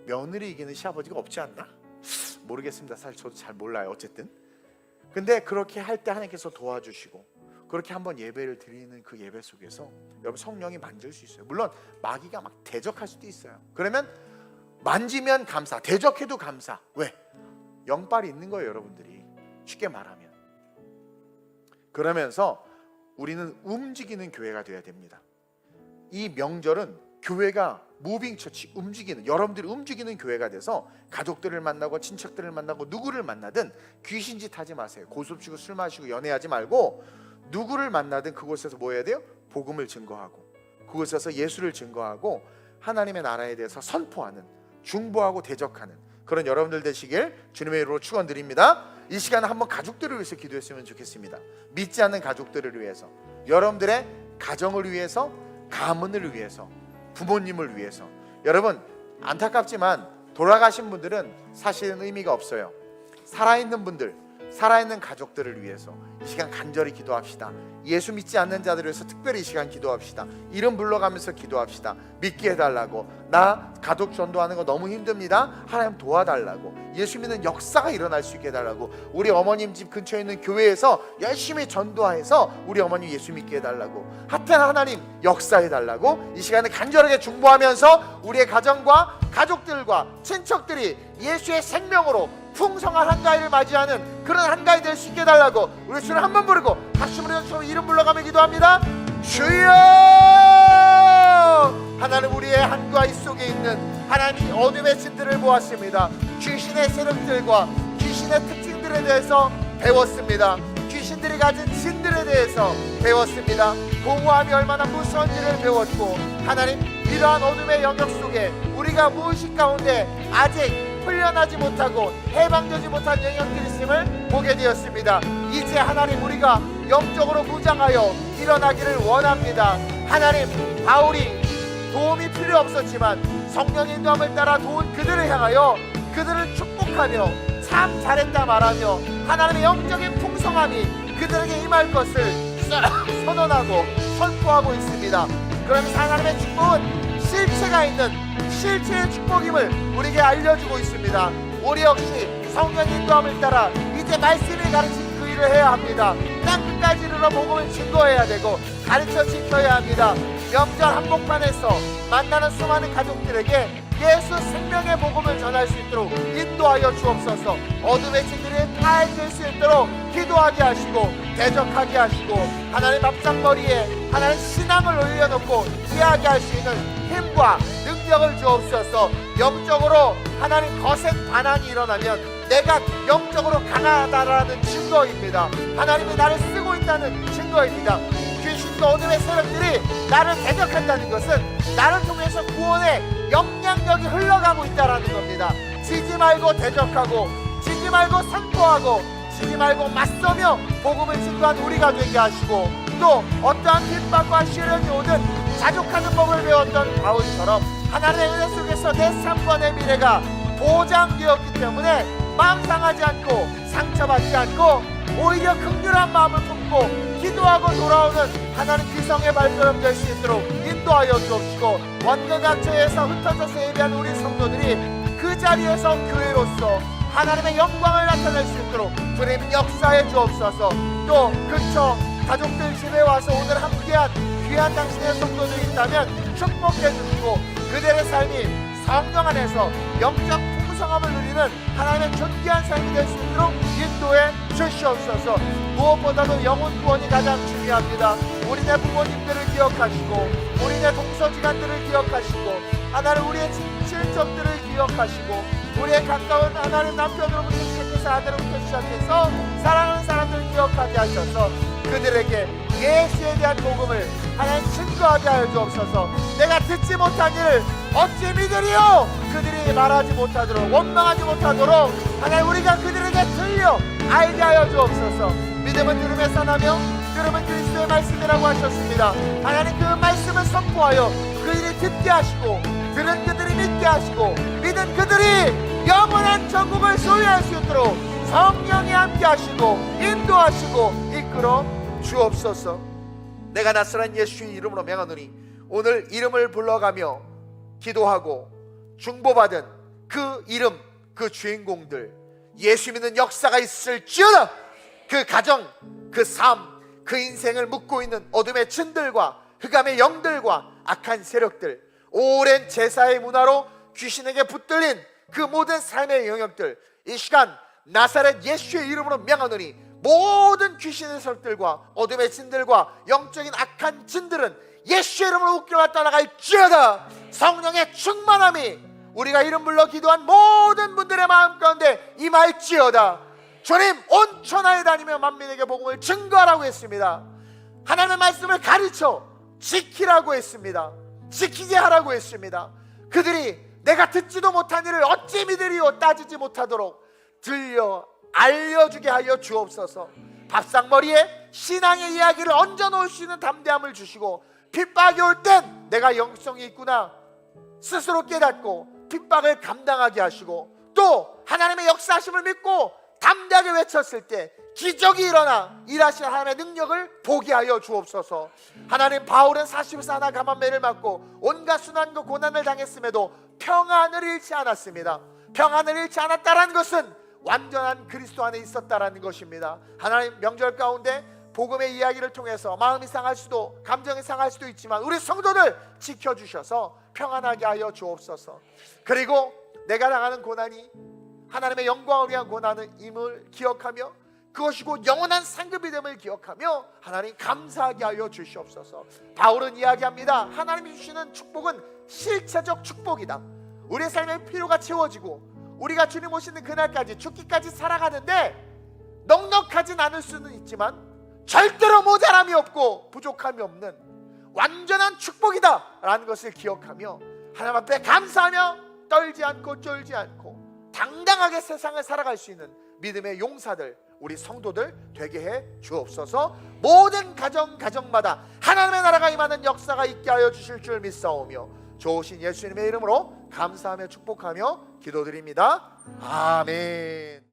며느리 이기는 시아버지가 없지 않나? 모르겠습니다. 사실 저도 잘 몰라요. 어쨌든 근데 그렇게 할 때 하나님께서 도와주시고 그렇게 한번 예배를 드리는 그 예배 속에서 여러분 성령이 만질 수 있어요. 물론 마귀가 막 대적할 수도 있어요. 그러면 만지면 감사, 대적해도 감사. 왜? 영빨이 있는 거예요. 여러분들이 쉽게 말하면. 그러면서 우리는 움직이는 교회가 되어야 됩니다. 이 명절은 교회가 무빙 처치, 움직이는, 여러분들이 움직이는 교회가 돼서 가족들을 만나고 친척들을 만나고 누구를 만나든 귀신짓 하지 마세요. 고수피고 술 마시고 연애하지 말고 누구를 만나든 그곳에서 뭐 해야 돼요? 복음을 증거하고 그곳에서 예수를 증거하고 하나님의 나라에 대해서 선포하는, 중보하고 대적하는 그런 여러분들 되시길 주님의 이름으로 축원드립니다. 이 시간에 한번 가족들을 위해서 기도했으면 좋겠습니다. 믿지 않는 가족들을 위해서, 여러분들의 가정을 위해서, 가문을 위해서, 부모님을 위해서. 여러분 안타깝지만 돌아가신 분들은 사실은 의미가 없어요. 살아있는 분들, 살아있는 가족들을 위해서 이 시간 간절히 기도합시다. 예수 믿지 않는 자들을 위해서 특별히 이 시간 기도합시다. 이름 불러가면서 기도합시다. 믿게 해달라고. 나 가족 전도하는 거 너무 힘듭니다. 하나님 도와달라고. 예수 믿는 역사가 일어날 수 있게 해달라고. 우리 어머님 집 근처에 있는 교회에서 열심히 전도해서 우리 어머님 예수 믿게 해달라고. 하여튼 하나님 역사해달라고 이 시간에 간절하게 중보하면서 우리의 가정과 가족들과 친척들이 예수의 생명으로 풍성한 한가위를 맞이하는 그런 한가위 될 수 있게 해달라고 우리 주를 한번 부르고 다시 우리 이름 불러가며 기도합니다. 주여! 하나님 우리의 한가위 속에 있는 하나님이 어둠의 진들을 보았습니다. 귀신의 세력들과 귀신의 특징들에 대해서 배웠습니다. 귀신들이 가진 진들에 대해서 배웠습니다. 공허함이 얼마나 무서운지를 배웠고 하나님 이러한 어둠의 영역 속에 우리가 무의식 가운데 아직 풀려나지 못하고 해방되지 못한 영역들이 있음을 보게 되었습니다. 이제 하나님 우리가 영적으로 무장하여 일어나기를 원합니다. 하나님 바울이 도움이 필요 없었지만 성령의 인도함을 따라 도운 그들을 향하여 그들을 축복하며 참 잘했다 말하며 하나님의 영적인 풍성함이 그들에게 임할 것을 선언하고 선포하고 있습니다. 그러면서 하나님의 축복은 실체가 있는 실체의 축복임을 우리에게 알려주고 있습니다. 우리 역시 성령의 인도함을 따라 이제 말씀이 가르친 그 일을 해야 합니다. 땅 끝까지 이르러 복음을 증거해야 되고 가르쳐 지켜야 합니다. 명절 한복판에서 만나는 수많은 가족들에게 예수 생명의 복음을 전할 수 있도록 인도하여 주옵소서. 어둠의 진들이 파해질 수 있도록 기도하게 하시고 대적하게 하시고 하나님 앞장머리에 하나님 신앙을 올려놓고 이야기할 수 있는 힘과 능력을 주옵소서. 영적으로 하나님 거센 반항이 일어나면 내가 영적으로 강하다라는 증거입니다. 하나님이 나를 쓰고 있다는 증거입니다. 귀신과 어둠의 세력들이 나를 대적한다는 것은 나를 통해서 구원의 영향력이 흘러가고 있다는 겁니다. 지지 말고 대적하고 지지 말고 선포하고 지지 말고 맞서며 복음을 증거한 우리가 되게 하시고 또 어떠한 핍박과 시련이 오든 자족하는 법을 배웠던 바울처럼 하나님의 은혜 속에서 내 삶과 내 미래가 보장되었기 때문에 마음 상하지 않고 상처받지 않고 오히려 긍휼한 마음을 품고 기도하고 돌아오는 하나님 귀성의 발걸음 될 수 있도록 인도하여 주옵시고 원근학처에서 흩어져서 예배한 우리 성도들이 그 자리에서 교회로서 하나님의 영광을 나타낼 수 있도록 주님 역사해 주옵소서. 또 근처 가족들 집에 와서 오늘 함께한 귀한 당신의 성도들이 있다면 축복해 주시고 그들의 삶이 성령 안에서 영적 풍성함을 누리는 하나님의 존귀한 삶이 될 수 있도록 인도해 주시옵소서. 무엇보다도 영혼 구원이 가장 중요합니다. 우리네 부모님들을 기억하시고 우리네 동서지간들을 기억하시고 하나님 우리의 친척들을 기억하시고 우리의 가까운 하나님 남편으로부터 시작해서 아들로부터 시작해서 사랑하는 사람들을 기억하게 하셔서 그들에게 예수에 대한 복음을 하나님 증거하게 하여 주옵소서. 내가 듣지 못한 일을 어찌 믿으리요? 그들이 말하지 못하도록 원망하지 못하도록 하나님 우리가 그들에게 들려 알게 하여 주옵소서. 믿음은 들음에서 나며 들음은 그리스도의 말씀이라고 하셨습니다. 하나님 그 말씀을 선포하여 그들이 듣게 하시고 들은 그들이 믿게 하시고 믿은 그들이 영원한 천국을 소유할 수 있도록 성령이 함께 하시고 인도하시고 이끌어 주옵소서. 내가 나사렛 예수의 이름으로 명하노니 오늘 이름을 불러가며 기도하고 중보받은 그 이름 그 주인공들 예수 믿는 역사가 있을지어다. 그 가정 그 삶 그 인생을 묻고 있는 어둠의 진들과 흑암의 영들과 악한 세력들 오랜 제사의 문화로 귀신에게 붙들린 그 모든 삶의 영역들 이 시간 나사렛 예수의 이름으로 명하노니 모든 귀신의 세력들과 어둠의 진들과 영적인 악한 진들은 예수의 이름으로 웃겨가 떠나갈지어다. 성령의 충만함이 우리가 이름 불러 기도한 모든 분들의 마음 가운데 임할지어다. 주님 온 천하에 다니며 만민에게 복음을 증거하라고 했습니다. 하나님의 말씀을 가르쳐 지키라고 했습니다. 지키게 하라고 했습니다. 그들이 내가 듣지도 못한 일을 어찌 믿으리요 따지지 못하도록 들려 알려주게 하여 주옵소서. 밥상머리에 신앙의 이야기를 얹어 놓을 수 있는 담대함을 주시고 핍박이 올 땐 내가 영성이 있구나 스스로 깨닫고 핍박을 감당하게 하시고 또 하나님의 역사하심을 믿고 담대하게 외쳤을 때 기적이 일어나 일하시는 하나님의 능력을 보게 하여 주옵소서. 하나님 바울은 40일 하나 감한매를 맞고 온갖 순환과 고난을 당했음에도 평안을 잃지 않았습니다. 평안을 잃지 않았다는 것은 완전한 그리스도 안에 있었다라는 것입니다. 하나님 명절 가운데 복음의 이야기를 통해서 마음이 상할 수도 감정이 상할 수도 있지만 우리 성도들 지켜주셔서 평안하게 하여 주옵소서. 그리고 내가 당하는 고난이 하나님의 영광을 위한 고난임을 기억하며 그것이고 영원한 상급이 됨을 기억하며 하나님 감사하게 하여 주시옵소서. 바울은 이야기합니다. 하나님이 주시는 축복은 실체적 축복이다. 우리의 삶의 필요가 채워지고 우리가 주님 오시는 그날까지 죽기까지 살아가는데 넉넉하진 않을 수는 있지만 절대로 모자람이 없고 부족함이 없는 완전한 축복이다 라는 것을 기억하며 하나님 앞에 감사하며 떨지 않고 쫄지 않고 당당하게 세상을 살아갈 수 있는 믿음의 용사들 우리 성도들 되게 해 주옵소서. 모든 가정마다 하나님의 나라가 임하는 역사가 있게 하여 주실 줄 믿사오며 좋으신 예수님의 이름으로 감사하며 축복하며 기도드립니다. 아멘.